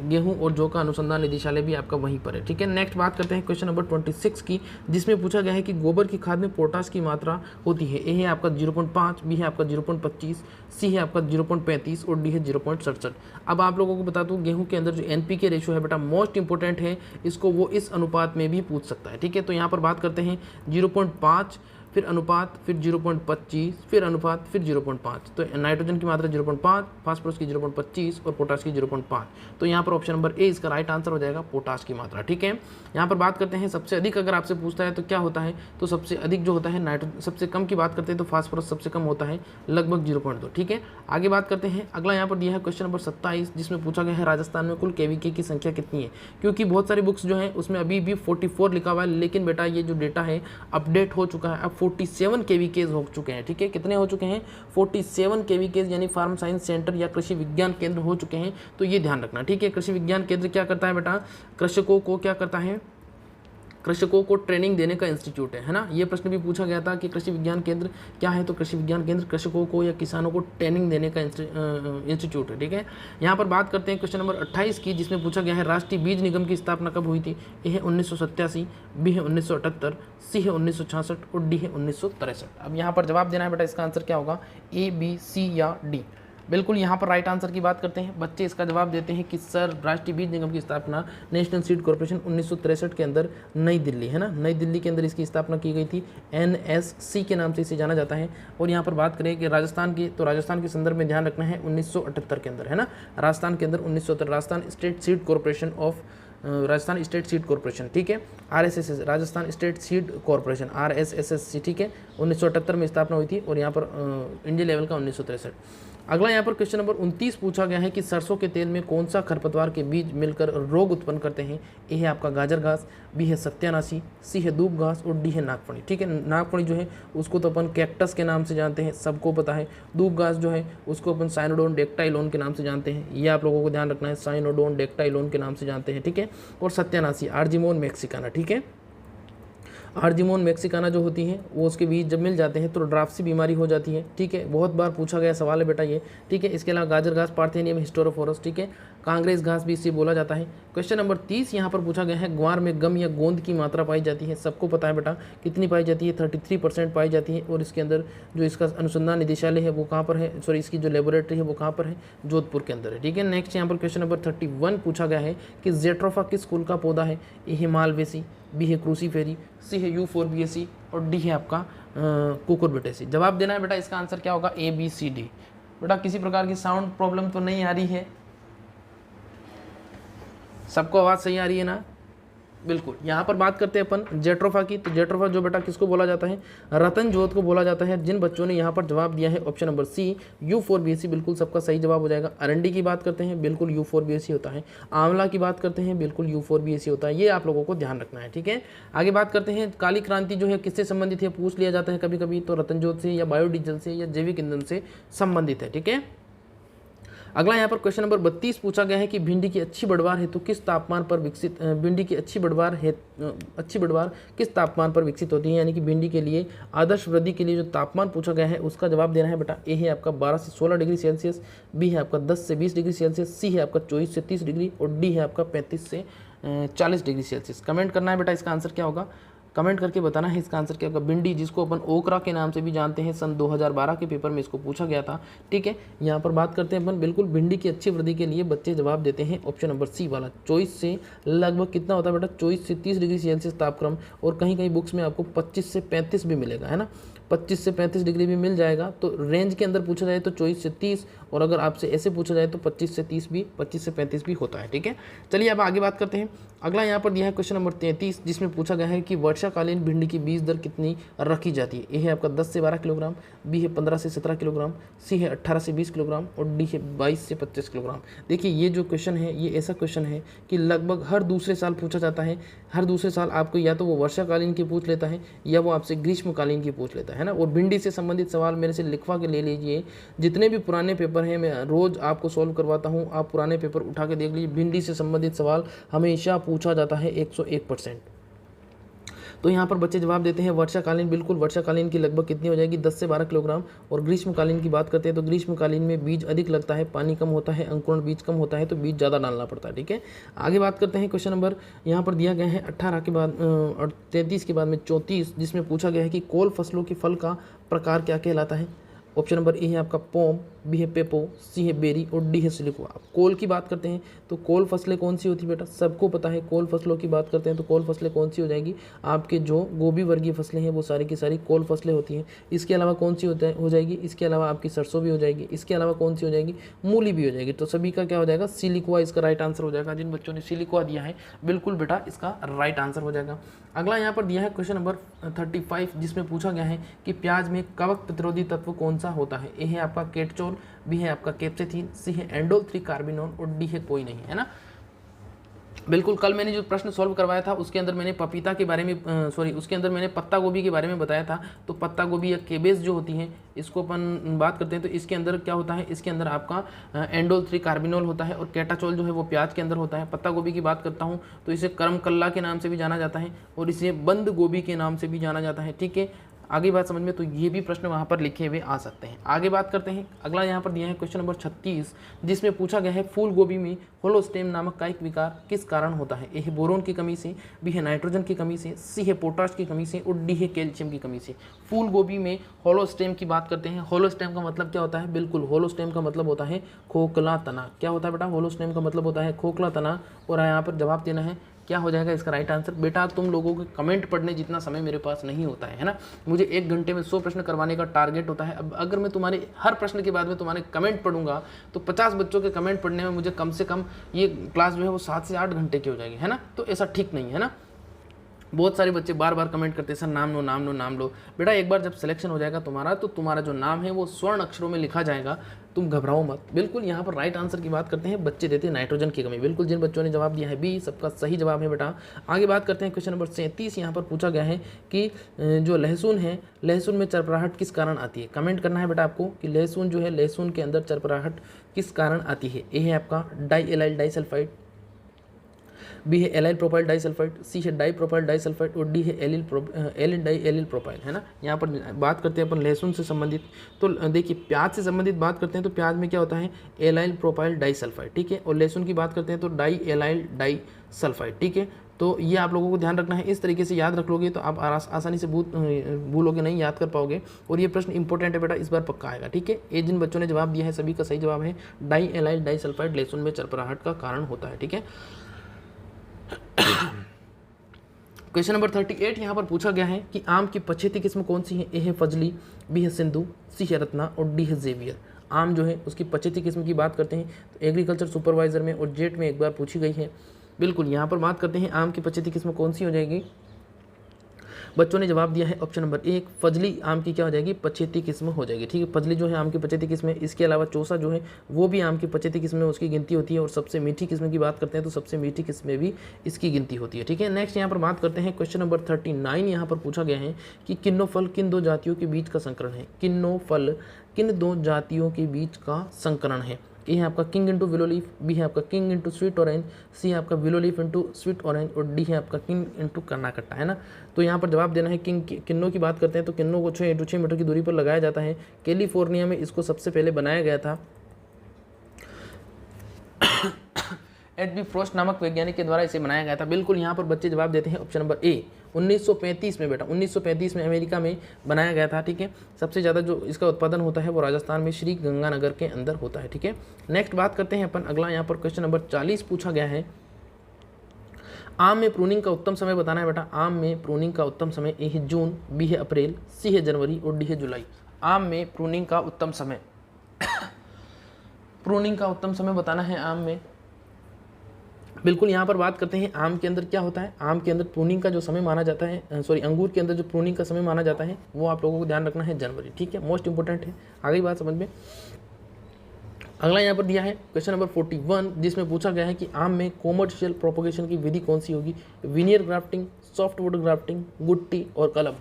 गेहूं और जौ का अनुसंधान निदेशालय भी आपका वहीं पर है, ठीक है। नेक्स्ट बात करते हैं क्वेश्चन नंबर 26 की, जिसमें पूछा गया है कि गोबर की खाद में पोटाश की मात्रा होती है। ए है आपका 0.5, बी है आपका 0.25, सी है आपका 0.35 और डी है 0.67। अब आप लोगों को बता दूं गेहूं के अंदर जो एनपीके रेशियो है बेटा मोस्ट इंपॉर्टेंट है, इसको वो इस अनुपात में भी पूछ सकता है, ठीक है। तो यहाँ पर बात करते हैं 0.5, फिर अनुपात, फिर 0.25, फिर अनुपात, फिर 0.5। तो नाइट्रोजन की मात्रा 0.5, फास्फोरस की 0.25 और पोटाश की 0.5। तो यहाँ पर ऑप्शन नंबर ए इसका राइट आंसर हो जाएगा, पोटाश की मात्रा, ठीक है। यहाँ पर बात करते हैं सबसे अधिक, अगर आपसे पूछता है तो क्या होता है, तो सबसे अधिक जो होता है नाइट्रोजन, सबसे कम की बात करते हैं तो फास्फोरस सबसे कम होता है लगभग 0.2, ठीक है। आगे बात करते हैं, अगला यहाँ पर दिया है क्वेश्चन नंबर 27, जिसमें पूछा गया है राजस्थान में कुल केवीके की संख्या कितनी है। क्योंकि बहुत सारी बुक्स जो है उसमें अभी भी 44 लिखा हुआ है, लेकिन बेटा ये जो डेटा है अपडेट हो चुका है, अब 47 केवीकेज हो चुके हैं, ठीक है। कितने हो चुके हैं, 47 केवीकेज, यानी फार्म साइंस सेंटर या कृषि विज्ञान केंद्र हो चुके हैं। तो ये ध्यान रखना, ठीक है। कृषि विज्ञान केंद्र क्या करता है बेटा, कृषकों को क्या करता है, कृषकों को ट्रेनिंग देने का इंस्टीट्यूट है ना। ये प्रश्न भी पूछा गया था कि कृषि विज्ञान केंद्र क्या है, तो कृषि विज्ञान केंद्र कृषकों को या किसानों को ट्रेनिंग देने का इंस्टीट्यूट है, ठीक है। यहाँ पर बात करते हैं क्वेश्चन नंबर 28 की, जिसमें पूछा गया है राष्ट्रीय बीज निगम की स्थापना कब हुई थी। ए है 1987, बी है 1978, सी है 1966 और डी है 1963। अब यहाँ पर जवाब देना है बेटा, इसका आंसर क्या होगा, ए, बी, सी या डी। बिल्कुल यहाँ पर राइट आंसर की बात करते हैं, बच्चे इसका जवाब देते हैं कि सर राष्ट्रीय बीज निगम की स्थापना नेशनल सीड कॉर्पोरेशन 1963 के अंदर नई दिल्ली, है ना, नई दिल्ली के अंदर इसकी स्थापना की गई थी। NSC के नाम से इसे जाना जाता है। और यहाँ पर बात करें कि राजस्थान की, तो राजस्थान के संदर्भ में ध्यान रखना है 1978 के अंदर, है ना, राजस्थान के अंदर 1978 Rajasthan state seed corporation of Rajasthan state seed corporation, ठीक है, RSSS Rajasthan state seed corporation RSSS, ठीक है, 1978 में स्थापना हुई थी। और यहाँ पर इंडिया लेवल का 1963। अगला यहाँ पर क्वेश्चन नंबर 29 पूछा गया है कि सरसों के तेल में कौन सा खरपतवार के बीज मिलकर रोग उत्पन्न करते हैं। ए है आपका गाजर घास, बी है सत्यानाशी, सी है दूब घास और डी है नागफनी। ठीक है, नागफनी जो है उसको तो अपन कैक्टस के नाम से जानते हैं, सबको पता है। दूब घास जो है उसको अपन साइनोडोन डेक्टाइलोन के नाम से जानते हैं, ये आप लोगों को ध्यान रखना है, साइनोडोन डेक्टाइलोन के नाम से जानते हैं। ठीक है, और सत्यानाशी आर्जिमोन मैक्सिकाना। ठीक है, आर्जिमोन मैक्सिकाना जो होती है वो उसके बीज जब मिल जाते हैं तो ड्राफ्सी बीमारी हो जाती है। ठीक है, बहुत बार पूछा गया सवाल है बेटा ये। ठीक है, इसके अलावा गाजर घास पार्थेनियम हिस्टोरोफोरस। ठीक है, कांग्रेस घास भी इसे बोला जाता है। क्वेश्चन नंबर 30 यहाँ पर पूछा गया है ग्वार में गम या गोंद की मात्रा पाई जाती है, सबको पता है बेटा कितनी पाई जाती है, 33% पाई जाती है। और इसके अंदर जो इसका अनुसंधान निदेशालय है वो कहाँ पर है, सॉरी इसकी जो लेबोरेटरी है वो कहाँ पर है, जोधपुर के अंदर है। ठीक है, नेक्स्ट यहाँ पर क्वेश्चन नंबर 31 पूछा गया है कि जेट्रोफा किस कुल का पौधा है। ए है मालवेसी, बी है क्रूसीफेरी, सी है यूफोर्बिएसी और डी है आपका कुकुरबिटेसी। जवाब देना है बेटा, इसका आंसर क्या होगा, ए बी सी डी। बेटा किसी प्रकार की साउंड प्रॉब्लम तो नहीं आ रही है, सबको आवाज़ सही आ रही है ना। बिल्कुल, यहाँ पर बात करते हैं अपन जेट्रोफा की। तो जेट्रोफा जो बेटा किसको बोला जाता है, रतन जोत को बोला जाता है। जिन बच्चों ने यहाँ पर जवाब दिया है ऑप्शन नंबर सी U4BAC, बिल्कुल सबका सही जवाब हो जाएगा। अरंडी की बात करते हैं, बिल्कुल U4BAC होता है। आंवला की बात करते हैं, बिल्कुल U4BAC होता है। ये आप लोगों को ध्यान रखना है। ठीक है, आगे बात करते हैं काली क्रांति जो है किससे संबंधित है, पूछ लिया जाता है कभी कभी, तो रतन जोत से या बायोडीजल से या जैविक ईंधन से संबंधित है। ठीक है, अगला यहाँ पर क्वेश्चन नंबर 32 पूछा गया है कि भिंडी की अच्छी बढ़वार हेतु किस तापमान पर विकसित, भिंडी की अच्छी बढ़वार किस तापमान पर विकसित होती है। यानी कि भिंडी के लिए आदर्श वृद्धि के लिए जो तापमान पूछा गया है उसका जवाब देना है बेटा। ए है आपका 12 से 16 डिग्री सेल्सियस, बी है आपका 10 से 20 डिग्री सेल्सियस, सी है आपका 24 से 30 डिग्री और डी है आपका 35 से 40 डिग्री सेल्सियस। कमेंट करना है बेटा, इसका आंसर क्या होगा, कमेंट करके बताना है इसका आंसर क्या होगा। भिंडी जिसको अपन ओकरा के नाम से भी जानते हैं, सन 2012 के पेपर में इसको पूछा गया था। ठीक है, यहाँ पर बात करते हैं अपन बिल्कुल भिंडी की अच्छी वृद्धि के लिए बच्चे जवाब देते हैं ऑप्शन नंबर सी वाला। 24 से लगभग कितना होता है बेटा, 24 से 30 डिग्री सेल्सियस तापक्रम, और कहीं कहीं बुक्स में आपको 25 से 35 भी मिलेगा, है ना, 25 से 35 डिग्री भी मिल जाएगा। तो रेंज के अंदर पूछा जाए तो 24 से 30, और अगर आपसे ऐसे पूछा जाए तो 25 से 30 भी, 25 से 35 भी होता है। ठीक है, चलिए अब आगे बात करते हैं। अगला यहाँ पर दिया है क्वेश्चन नंबर 33, जिसमें पूछा गया है कि वर्षाकालीन भिंडी की बीज दर कितनी रखी जाती है। ए है आपका 10 से 12 किलोग्राम, बी है 15 से 17 किलोग्राम, सी है 18 से 20 किलोग्राम और डी है 22 से 25 किलोग्राम। देखिए ये जो क्वेश्चन है ये ऐसा क्वेश्चन है कि लगभग हर दूसरे साल पूछा जाता है। हर दूसरे साल आपको या तो वो वर्षाकालीन की पूछ लेता है या वो आपसे ग्रीष्मकालीन की पूछ लेता है ना। और भिंडी से संबंधित सवाल मेरे से लिखवा के ले लीजिए, जितने भी पुराने पेपर हैं मैं रोज़ आपको सॉल्व करवाता हूँ, आप पुराने पेपर उठा के देख लीजिए, भिंडी से संबंधित सवाल हमेशा पूछा जाता है 101%। तो यहाँ पर बच्चे जवाब देते हैं वर्षाकालीन, बिल्कुल वर्षाकालीन की लगभग कितनी हो जाएगी, 10 से 12 किलोग्राम। और ग्रीष्मकालीन की बात करते हैं तो ग्रीष्मकालीन में बीज अधिक लगता है, पानी कम होता है, अंकुरण बीज कम होता है, तो बीज ज़्यादा डालना पड़ता है। ठीक है, आगे बात करते हैं क्वेश्चन नंबर यहाँ पर दिया गया है 18 के बाद और 33 के बाद में 34, जिसमें पूछा गया है कि कोल फसलों के फल का प्रकार क्या कहलाता है। ऑप्शन नंबर ए है आपका पोम, बी है पेपो, सी है बेरी और डी है सिलिको। आप कोल की बात करते हैं तो कोल फसलें कौन सी होती है बेटा, सबको पता है। कोल फसलों की बात करते हैं तो कोल फसलें कौन सी हो जाएगी, आपके जो गोभी वर्गीय फसलें हैं वो सारी की सारी कोल फसलें होती हैं। इसके अलावा कौन सी हो जाएगी, इसके अलावा आपकी सरसों भी हो जाएगी, इसके अलावा कौन सी हो जाएगी, मूली भी हो जाएगी। तो सभी का क्या हो जाएगा, सिलिकोआ इसका राइट आंसर हो जाएगा। जिन बच्चों ने सिलिकोआ दिया है बिल्कुल बेटा इसका राइट आंसर हो जाएगा। अगला यहाँ पर दिया है क्वेश्चन नंबर 35, जिसमें पूछा गया है कि प्याज में कवक प्रतिरोधी तत्व कौन सा होता है। ए है आपका केटचोल, बी है आपका कैप्सेथीन, सी है एंडोल 3 कार्बिनोल और डी है कोई नहीं, है ना। बिल्कुल, कल मैंने जो प्रश्न सॉल्व करवाया था उसके अंदर मैंने पपीता के बारे में उसके अंदर मैंने पत्ता गोभी के बारे में बताया था। तो पत्ता गोभी या केबेज जो होती है इसको अपन बात करते हैं तो इसके अंदर क्या होता है, इसके अंदर आपका एंडोल 3 कार्बिनोल होता है और कैटाचोल जो है वो प्याज के अंदर होता है। पत्ता गोभी की बात करता हूँ तो इसे करमकल्ला के नाम से भी जाना जाता है और इसे बंद गोभी के नाम से भी जाना जाता है। ठीक है, आगे बात समझ में, तो ये भी प्रश्न वहाँ पर लिखे हुए आ सकते हैं। आगे बात करते हैं, अगला यहाँ पर दिया है क्वेश्चन नंबर 36, जिसमें पूछा गया है फूल गोभी में होलोस्टेम नामक कायिक विकार किस कारण होता है। ए है बोरोन की कमी से, बी है नाइट्रोजन की कमी से, सी है पोटाश की कमी से और डी है कैल्शियम की कमी से। फूल गोभी में होलोस्टेम की बात करते हैं। होलोस्टेम का मतलब क्या होता है, बिल्कुल होलोस्टेम का मतलब होता है खोखला तना। क्या होता है बेटा, होलोस्टेम का मतलब होता है खोखला तना। और यहाँ पर जवाब देना है क्या हो जाएगा इसका राइट आंसर। बेटा तुम लोगों के कमेंट पढ़ने जितना समय मेरे पास नहीं होता है ना। मुझे 1 घंटे में 100 प्रश्न करवाने का टारगेट होता है। अब अगर मैं तुम्हारे हर प्रश्न के बाद में तुम्हारे कमेंट पढ़ूंगा तो 50 बच्चों के कमेंट पढ़ने में मुझे कम से कम ये क्लास जो है वो 7 से 8 घंटे की हो जाएगी, है ना। तो ऐसा ठीक नहीं है ना। बहुत सारे बच्चे बार बार कमेंट करते हैं सर नाम लो नाम लो नाम लो। बेटा एक बार जब सिलेक्शन हो जाएगा तुम्हारा तो तुम्हारा जो नाम है वो स्वर्ण अक्षरों में लिखा जाएगा, तुम घबराओ मत। बिल्कुल यहाँ पर राइट आंसर की बात करते हैं, बच्चे देते हैं नाइट्रोजन की कमी। बिल्कुल जिन बच्चों ने जवाब दिया है बी, सबका सही जवाब है बेटा। आगे बात करते हैं क्वेश्चन नंबर 37। यहाँ पर पूछा गया है कि जो लहसुन है, लहसुन में चरपराहट किस कारण आती है। कमेंट करना है बेटा आपको कि लहसुन जो है, लहसुन के अंदर चरपराहट किस कारण आती है। ए है आपका डाई एलाइल डाइसल्फाइड, बी है एलाइल प्रोपाइल डाइसल्फाइड, सी है डाई प्रोपाइल डाइसल्फाइड और डी है एलिल डाई एलिल प्रोपाइल, है ना। यहाँ पर बात करते हैं अपन लहसुन से संबंधित, तो देखिए प्याज से संबंधित बात करते हैं तो प्याज में क्या होता है, एलाइल प्रोपाइल डाइसल्फाइड, ठीक है। और लहसुन की बात करते हैं तो डाई एलाइल डाइसल्फाइड, ठीक है। तो ये आप लोगों को ध्यान रखना है, इस तरीके से याद रख लोगे तो आप आसानी से भूलोगे नहीं, याद कर पाओगे। और ये प्रश्न इंपॉर्टेंट है बेटा, इस बार पक्का आएगा, ठीक है। ये जिन बच्चों ने जवाब दिया है सभी का सही जवाब है डाई एलाइल डाइसल्फाइड लहसुन में चरपराहट का कारण होता है, ठीक है। क्वेश्चन नंबर 38 यहाँ पर पूछा गया है कि आम की पछेती किस्म कौन सी है। ए है फजली, बी है सिंधु, सी है रत्ना और डी है जेवियर। आम जो है उसकी पछेती किस्म की बात करते हैं तो एग्रीकल्चर सुपरवाइजर में और जेट में एक बार पूछी गई है। बिल्कुल यहाँ पर बात करते हैं आम की पछेती किस्म कौन सी हो जाएगी। बच्चों ने जवाब दिया है ऑप्शन नंबर 1 फजली आम की क्या हो जाएगी, पछेती किस्म हो जाएगी, ठीक है। फजली जो है आम की पछेती किस्म है। इसके अलावा चौसा जो है वो भी आम की पछेती किस्म में उसकी गिनती होती है। और सबसे मीठी किस्म की बात करते हैं तो सबसे मीठी किस्म में भी इसकी गिनती होती है, ठीक है। नेक्स्ट यहाँ पर बात करते हैं क्वेश्चन नंबर 39। यहाँ पर पूछा गया है कि किन्नो फल किन दो जातियों के बीच का संकरण है। किन्नो फल किन दो जातियों के बीच का संकरण है। ए है आपका king into willow leaf, B है आपका king into sweet orange, C है आपका willow leaf into sweet orange और डी है आपका किंग इंटू कर्नाकट्टा, है ना। तो यहाँ पर जवाब देना है किन्नो की बात करते हैं तो किन्नो को 6 मीटर की दूरी पर लगाया जाता है। कैलिफोर्निया में इसको सबसे पहले बनाया गया था एच बी फ्रॉस्ट नामक वैज्ञानिक के द्वारा इसे बनाया गया था। बिल्कुल यहाँ पर बच्चे जवाब देते हैं ऑप्शन नंबर ए 1935 में बेटा, 1935 में अमेरिका में बनाया गया था, ठीक है। सबसे ज़्यादा जो इसका उत्पादन होता है वो राजस्थान में श्री गंगानगर के अंदर होता है, ठीक है। नेक्स्ट बात करते हैं अपन अगला। यहाँ पर क्वेश्चन नंबर 40 पूछा गया है आम में प्रूनिंग का उत्तम समय बताना है बेटा। आम में प्रूनिंग का उत्तम समय ए है जून, बी है अप्रैल, सी है जनवरी और डी है जुलाई। आम में प्रूनिंग का उत्तम समय प्रूनिंग का उत्तम समय बताना है आम में। बिल्कुल यहाँ पर बात करते हैं आम के अंदर क्या होता है। आम के अंदर प्रूनिंग का जो समय माना जाता है, अंगूर के अंदर जो प्रूनिंग का समय माना जाता है वो आप लोगों को ध्यान रखना है जनवरी, ठीक है। मोस्ट इंपोर्टेंट है, आगे बात समझ में। अगला यहाँ पर दिया है क्वेश्चन नंबर 41 जिसमें पूछा गया है कि आम में कॉमर्शियल प्रोपोगेशन की विधि कौन सी होगी। विनियर ग्राफ्टिंग, सॉफ्टवुड ग्राफ्टिंग, गुट्टी और कलम।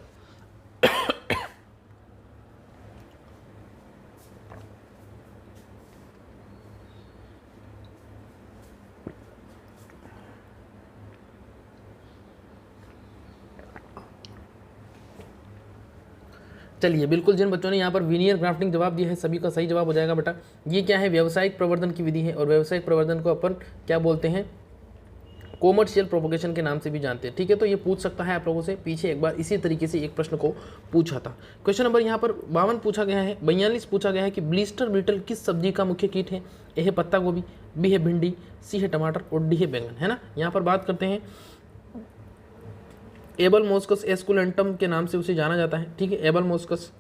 चलिए बिल्कुल जिन बच्चों ने यहाँ पर विनियर ग्राफ्टिंग जवाब दिया है सभी का सही जवाब हो जाएगा बेटा। ये क्या है, व्यावसायिक प्रवर्धन की विधि है और व्यावसायिक प्रवर्धन को अपन क्या बोलते हैं, कॉमर्शियल प्रोपोगेशन के नाम से भी जानते हैं, ठीक है। तो ये पूछ सकता है आप लोगों से, पीछे एक बार इसी तरीके से एक प्रश्न को पूछा था। क्वेश्चन नंबर यहाँ पर 52 पूछा गया है, 42 पूछा गया है कि ब्लिस्टर बीटल किस सब्जी का मुख्य कीट है। ए है पत्ता गोभी, बी है भिंडी, सी है टमाटर और डी है बैंगन, है ना। यहाँ पर बात करते हैं एबल मोस्कस एस्कुलेंटम के नाम से उसे जाना जाता है, ठीक है। एबल मोस्कस।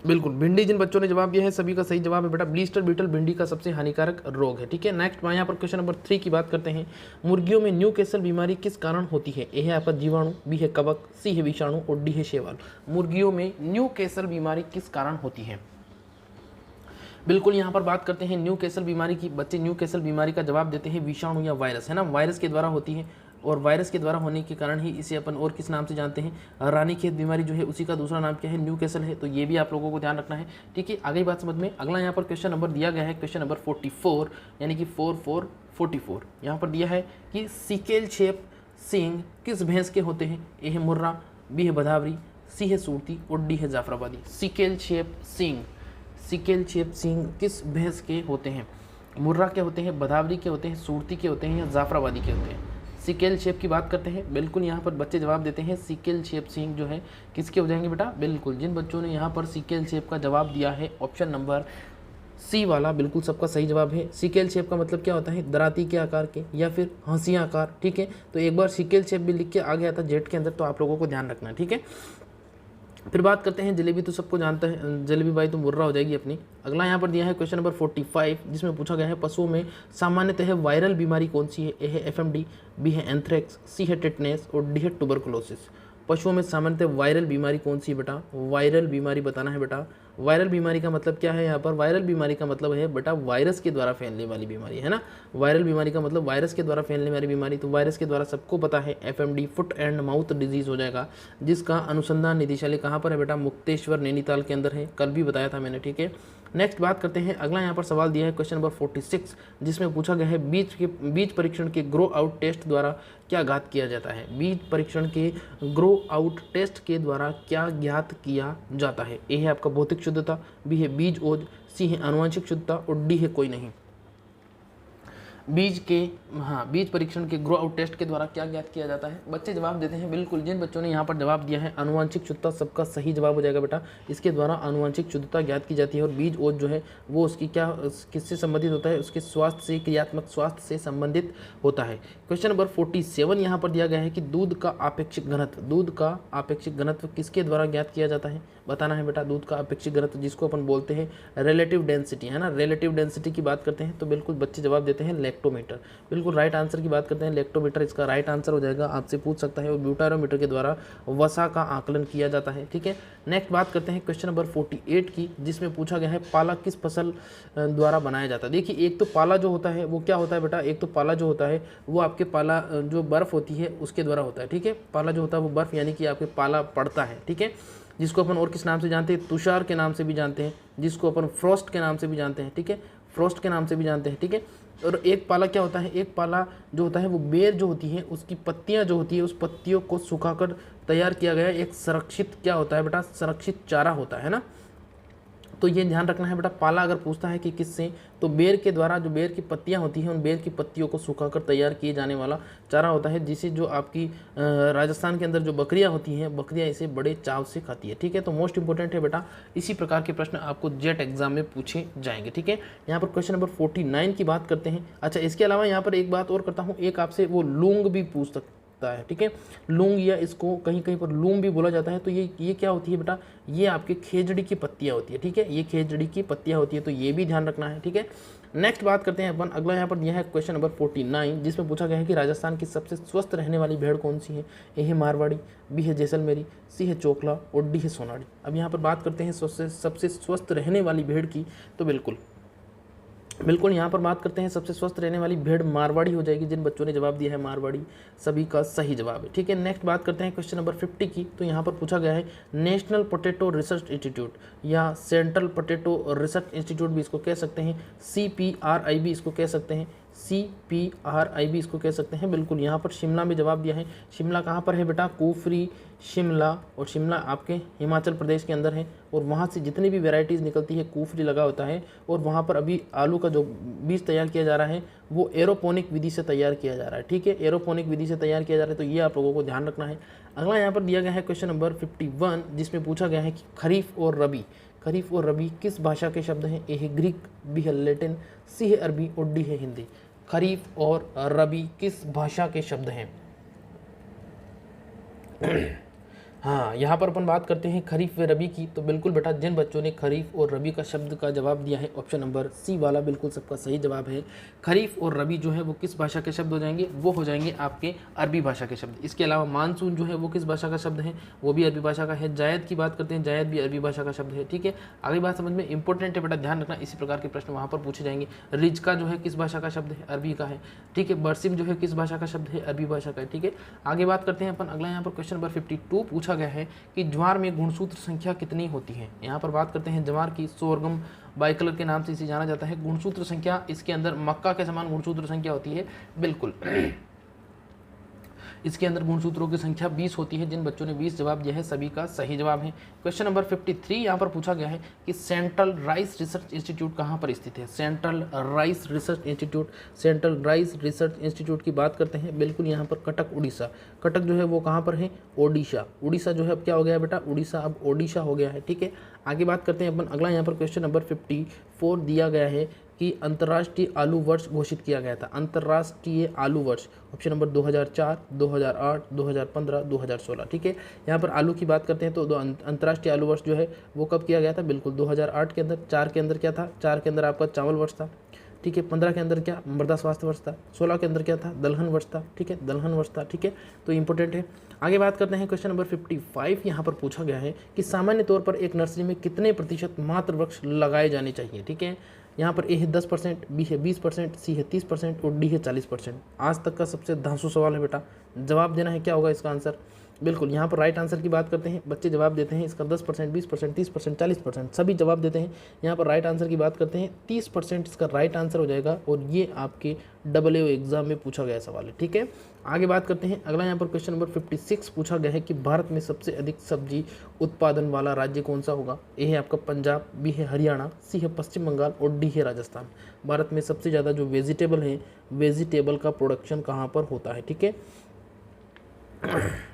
बिल्कुल भिंडी जिन बच्चों ने जवाब दिया है सभी का सही जवाब है बेटा। ब्लिस्टर बीटल भिंडी का सबसे हानिकारक रोग है, ठीक है। नेक्स्ट यहाँ पर क्वेश्चन नंबर 3 की बात करते हैं। मुर्गियों में न्यूकैसल बीमारी किस कारण होती है। ए है आपका जीवाणु, बी है कवक, सी है विषाणु और डी है शैवाल। मुर्गियों में न्यूकैसल बीमारी किस कारण होती है। बिल्कुल यहाँ पर बात करते हैं न्यूकैसल बीमारी की। बच्चे न्यूकैसल बीमारी का जवाब देते हैं विषाणु या वायरस, है ना। वायरस के द्वारा होती है और वायरस के द्वारा होने के कारण ही इसे अपन और किस नाम से जानते हैं, रानीखेत बीमारी जो है उसी का दूसरा नाम क्या है, न्यूकैसल है। तो ये भी आप लोगों को ध्यान रखना है, ठीक है। आगे बात समझ में। अगला यहाँ पर क्वेश्चन नंबर दिया गया है क्वेश्चन नंबर 44 यानी कि 44 यहाँ पर दिया है कि सिकेल शेप सींग किस भैंस के होते हैं। ए है मुर्रा, बी है बदावरी, सी है सूरती और डी है जाफराबादी। सिकेल शेप सींग किस भैंस के होते हैं। मुर्रा के होते हैं, बदावरी के होते हैं, सूरती के होते हैं या जाफराबादी के होते हैं। सिकेल शेप की बात करते हैं। बिल्कुल यहाँ पर बच्चे जवाब देते हैं सिकेल शेप सींग जो है किसके हो जाएंगे बेटा। बिल्कुल जिन बच्चों ने यहाँ पर सिकेल शेप का जवाब दिया है ऑप्शन नंबर सी वाला, बिल्कुल सबका सही जवाब है। सिकेल शेप का मतलब क्या होता है, दराती के आकार के या फिर हंसी आकार, ठीक है। तो एक बार सिकेल शेप भी लिख के आ गया था जेट के अंदर, तो आप लोगों को ध्यान रखना है, ठीक है। फिर बात करते हैं जलेबी, तो सबको जानता है जलेबी बाई तो मुर्रा हो जाएगी अपनी। अगला यहाँ पर दिया है क्वेश्चन नंबर 45 जिसमें पूछा गया है पशुओं में सामान्यतः वायरल बीमारी कौन सी है। ए है एफएमडी, बी है एंथ्रेक्स, सी है टेटनेस और डी है ट्यूबरकुलोसिस। पशुओं में सामान्यतः वायरल बीमारी कौन सी है बेटा, वायरल बीमारी बताना है बेटा। वायरल बीमारी का मतलब क्या है यहाँ पर, वायरल बीमारी का मतलब है बेटा वायरस के द्वारा फैलने वाली बीमारी है ना। वायरल बीमारी का मतलब वायरस के द्वारा फैलने वाली बीमारी, तो वायरस के द्वारा सबको पता है FMD, foot and mouth disease हो जाएगा, जिसका अनुसंधान निदेशालय कहाँ पर है बेटा, मुक्तेश्वर नैनीताल के अंदर है, कल भी बताया था मैंने, ठीक है। नेक्स्ट बात करते हैं, अगला यहाँ पर सवाल दिया है क्वेश्चन नंबर 46, जिसमें पूछा गया है बीज परीक्षण के ग्रो आउट टेस्ट द्वारा क्या ज्ञात किया जाता है। बीज परीक्षण के ग्रो आउट टेस्ट के द्वारा क्या ज्ञात किया जाता है। ए है आपका भौतिक शुद्धता, बी है बीज ओज, सी है आनुवंशिक शुद्धता और डी है कोई नहीं। बीज परीक्षण के ग्रो आउट टेस्ट के द्वारा क्या ज्ञात किया जाता है। बच्चे जवाब देते हैं बिल्कुल, जिन बच्चों ने यहाँ पर जवाब दिया है आनुवंशिक शुद्धता, सबका सही जवाब हो जाएगा बेटा। इसके द्वारा आनुवंशिक शुद्धता ज्ञात की जाती है और बीज ओज जो है वो उसकी किससे संबंधित होता है, उसके स्वास्थ्य से, क्रियात्मक स्वास्थ्य से संबंधित होता है। क्वेश्चन नंबर 47 यहाँ पर दिया गया है कि दूध का अपेक्षित घनत्व किसके द्वारा ज्ञात किया जाता है, बताना है बेटा। दूध का अपेक्षित घनत्व जिसको अपन बोलते हैं रिलेटिव डेंसिटी, है ना, रिलेटिव डेंसिटी की बात करते हैं तो बिल्कुल बच्चे जवाब देते हैं लैक्टोमीटर। बिल्कुल राइट आंसर की बात करते हैं लैक्टोमीटर, इसका राइट आंसर हो जाएगा, आपसे पूछ सकता है। और ब्यूटारोमीटर के द्वारा वसा का आकलन किया जाता है, ठीक है। नेक्स्ट बात करते हैं क्वेश्चन नंबर 48 की, जिसमें पूछा गया है पाला किस फसल द्वारा बनाया जाता है। देखिए एक तो पाला जो होता है वो क्या होता है बेटा, एक तो पाला जो होता है वो आपके पाला जो बर्फ़ होती है उसके द्वारा होता है, ठीक है। पाला जो होता है वो बर्फ़ यानी कि आपके पाला पड़ता है, ठीक है, जिसको अपन और किस नाम से जानते हैं, तुषार के नाम से भी जानते हैं, जिसको अपन फ्रॉस्ट के नाम से भी जानते हैं, ठीक है, फ्रॉस्ट के नाम से भी जानते हैं, ठीक है। और एक पाला क्या होता है, एक पाला जो होता है वो बेर जो होती है उसकी पत्तियां जो होती है उस पत्तियों को सुखाकर तैयार किया गया एक संरक्षित क्या होता है बेटा, संरक्षित चारा होता है ना। तो ये ध्यान रखना है बेटा, पाला अगर पूछता है कि किससे, तो बेर के द्वारा, जो बेर की पत्तियां होती हैं उन बेर की पत्तियों को सुखाकर तैयार किए जाने वाला चारा होता है, जिसे जो आपकी राजस्थान के अंदर जो बकरियां होती हैं, बकरियां इसे बड़े चाव से खाती है, ठीक है। तो मोस्ट इंपॉर्टेंट है बेटा, इसी प्रकार के प्रश्न आपको जेट एग्जाम में पूछे जाएंगे, ठीक है। यहाँ पर क्वेश्चन नंबर 49 की बात करते हैं। अच्छा, इसके अलावा यहाँ पर एक बात और करता हूँ, एक आपसे वो लूंग भी पूछ सकता है, ठीक है, लूंग, या इसको कहीं कहीं पर लूम भी बोला जाता है। तो ये क्या होती है बेटा, ये आपके खेजड़ी की पत्तियां होती है, ठीक है, ये खेजड़ी की पत्तियां होती है, तो ये भी ध्यान रखना है, ठीक है। नेक्स्ट बात करते हैं अपन, अगला यहाँ पर दिया है क्वेश्चन नंबर 49, जिसमें पूछा गया है कि राजस्थान की सबसे स्वस्थ रहने वाली भेड़ कौन सी है। ए है मारवाड़ी, बी है जैसलमेरी, सी है चोकला और डी है सोनाड़ी। अब यहाँ पर बात करते हैं सबसे स्वस्थ रहने वाली भेड़ की, तो बिल्कुल यहाँ पर बात करते हैं सबसे स्वस्थ रहने वाली भेड़ मारवाड़ी हो जाएगी। जिन बच्चों ने जवाब दिया है मारवाड़ी, सभी का सही जवाब है, ठीक है। नेक्स्ट बात करते हैं क्वेश्चन नंबर 50 की, तो यहाँ पर पूछा गया है नेशनल पोटैटो रिसर्च इंस्टीट्यूट या सेंट्रल पोटैटो रिसर्च इंस्टीट्यूट भी इसको कह सकते हैं, CPRI इसको कह सकते हैं, CPRI इसको कह सकते हैं। बिल्कुल यहाँ पर शिमला में जवाब दिया है। शिमला कहाँ पर है बेटा, कुफरी शिमला, और शिमला आपके हिमाचल प्रदेश के अंदर है। और वहाँ से जितनी भी वैरायटीज़ निकलती है कुफरी लगा होता है, और वहाँ पर अभी आलू का जो बीज तैयार किया जा रहा है वो एरोपोनिक विधि से तैयार किया जा रहा है, ठीक है, एरोपोनिक विधि से तैयार किया जा रहा है, तो ये आप लोगों को ध्यान रखना है। अगला यहाँ पर दिया गया है क्वेश्चन नंबर 51, जिसमें पूछा गया है कि खरीफ और रबी किस भाषा के शब्द हैं। ए है ग्रीक, बी है लैटिन, सी है अरबी और डी है हिंदी। खरीफ और रबी किस भाषा के शब्द हैं। हाँ, यहाँ पर अपन बात करते हैं खरीफ व रबी की, तो बिल्कुल बेटा जिन बच्चों ने खरीफ और रबी का शब्द का जवाब दिया है ऑप्शन नंबर सी वाला बिल्कुल सबका सही जवाब है। खरीफ और रबी जो है वो किस भाषा के शब्द हो जाएंगे, वो हो जाएंगे आपके अरबी भाषा के शब्द। इसके अलावा मानसून जो है वो किस भाषा का शब्द है, वो भी अरबी भाषा का है। जायद की बात करते हैं, जायद भी अरबी भाषा का शब्द है, ठीक है। आगे बात समझ में इंपॉर्टेंट है बेटा, ध्यान रखना, इसी प्रकार के प्रश्न वहाँ पर पूछे जाएंगे। रिजका जो है किस भाषा का शब्द है, अरबी का है, ठीक है। बरसिम जो है किस भाषा का शब्द है, अरबी भाषा का है, ठीक है। आगे बात करते हैं अपन, अगला यहाँ पर क्वेश्चन नंबर 52 पूछा गया है कि ज्वार में गुणसूत्र संख्या कितनी होती है। यहाँ पर बात करते हैं ज्वार की, सोरगम बाइकलर के नाम से इसे जाना जाता है। गुणसूत्र संख्या इसके अंदर मक्का के समान गुणसूत्र संख्या होती है, बिल्कुल इसके अंदर गुणसूत्रों की संख्या 20 होती है। जिन बच्चों ने 20 जवाब दिया है सभी का सही जवाब है। क्वेश्चन नंबर 53 यहाँ पर पूछा गया है कि सेंट्रल राइस रिसर्च इंस्टीट्यूट कहाँ पर स्थित है। सेंट्रल राइस रिसर्च इंस्टीट्यूट की बात करते हैं, बिल्कुल यहाँ पर कटक उड़ीसा। कटक जो है वो कहाँ पर है, ओडिशा। उड़ीसा जो है अब क्या हो गया बेटा, उड़ीसा अब ओडिशा हो गया है, ठीक है। आगे बात करते हैं अपन, अगला यहाँ पर क्वेश्चन नंबर 54 दिया गया है कि अंतर्राष्ट्रीय आलू वर्ष घोषित किया गया था। अंतर्राष्ट्रीय आलू वर्ष ऑप्शन नंबर 2004, 2008, 2015, 2016, ठीक है। यहाँ पर आलू की बात करते हैं तो अंतर्राष्ट्रीय आलू वर्ष जो है वो कब किया गया था, बिल्कुल 2008 के अंदर। 4 के अंदर क्या था, 4 के अंदर आपका चावल वर्ष था। ठीक है। 15 के अंदर क्या मृदा स्वास्थ्य वर्ष था। 16 के अंदर क्या था दलहन वर्ष था, ठीक है, दलहन वर्ष था, ठीक है, तो इंपॉर्टेंट है। आगे बात करते हैं क्वेश्चन नंबर 55 यहाँ पर पूछा गया है कि सामान्य तौर पर एक नर्सरी में कितने प्रतिशत मात्र वृक्ष लगाए जाने चाहिए, ठीक है। यहाँ पर ए है 10%, बी है 20%, सी है 30% और डी है 40%। आज तक का सबसे धांसू सवाल है बेटा, जवाब देना है, क्या होगा इसका आंसर। बिल्कुल यहाँ पर राइट आंसर की बात करते हैं, बच्चे जवाब देते हैं इसका 10%, 20%, 30%, 40%, सभी जवाब देते हैं। यहाँ पर राइट आंसर की बात करते हैं 30% इसका राइट आंसर हो जाएगा और ये आपके AA एग्जाम में पूछा गया सवाल है, ठीक है। आगे बात करते हैं अगला, यहाँ पर क्वेश्चन नंबर 56 पूछा गया है कि भारत में सबसे अधिक सब्जी उत्पादन वाला राज्य कौन सा होगा। ए है आपका पंजाब, बी है हरियाणा, सी है पश्चिम बंगाल और डी है राजस्थान। भारत में सबसे ज़्यादा जो वेजिटेबल है, वेजिटेबल का प्रोडक्शन कहाँ पर होता है, ठीक है।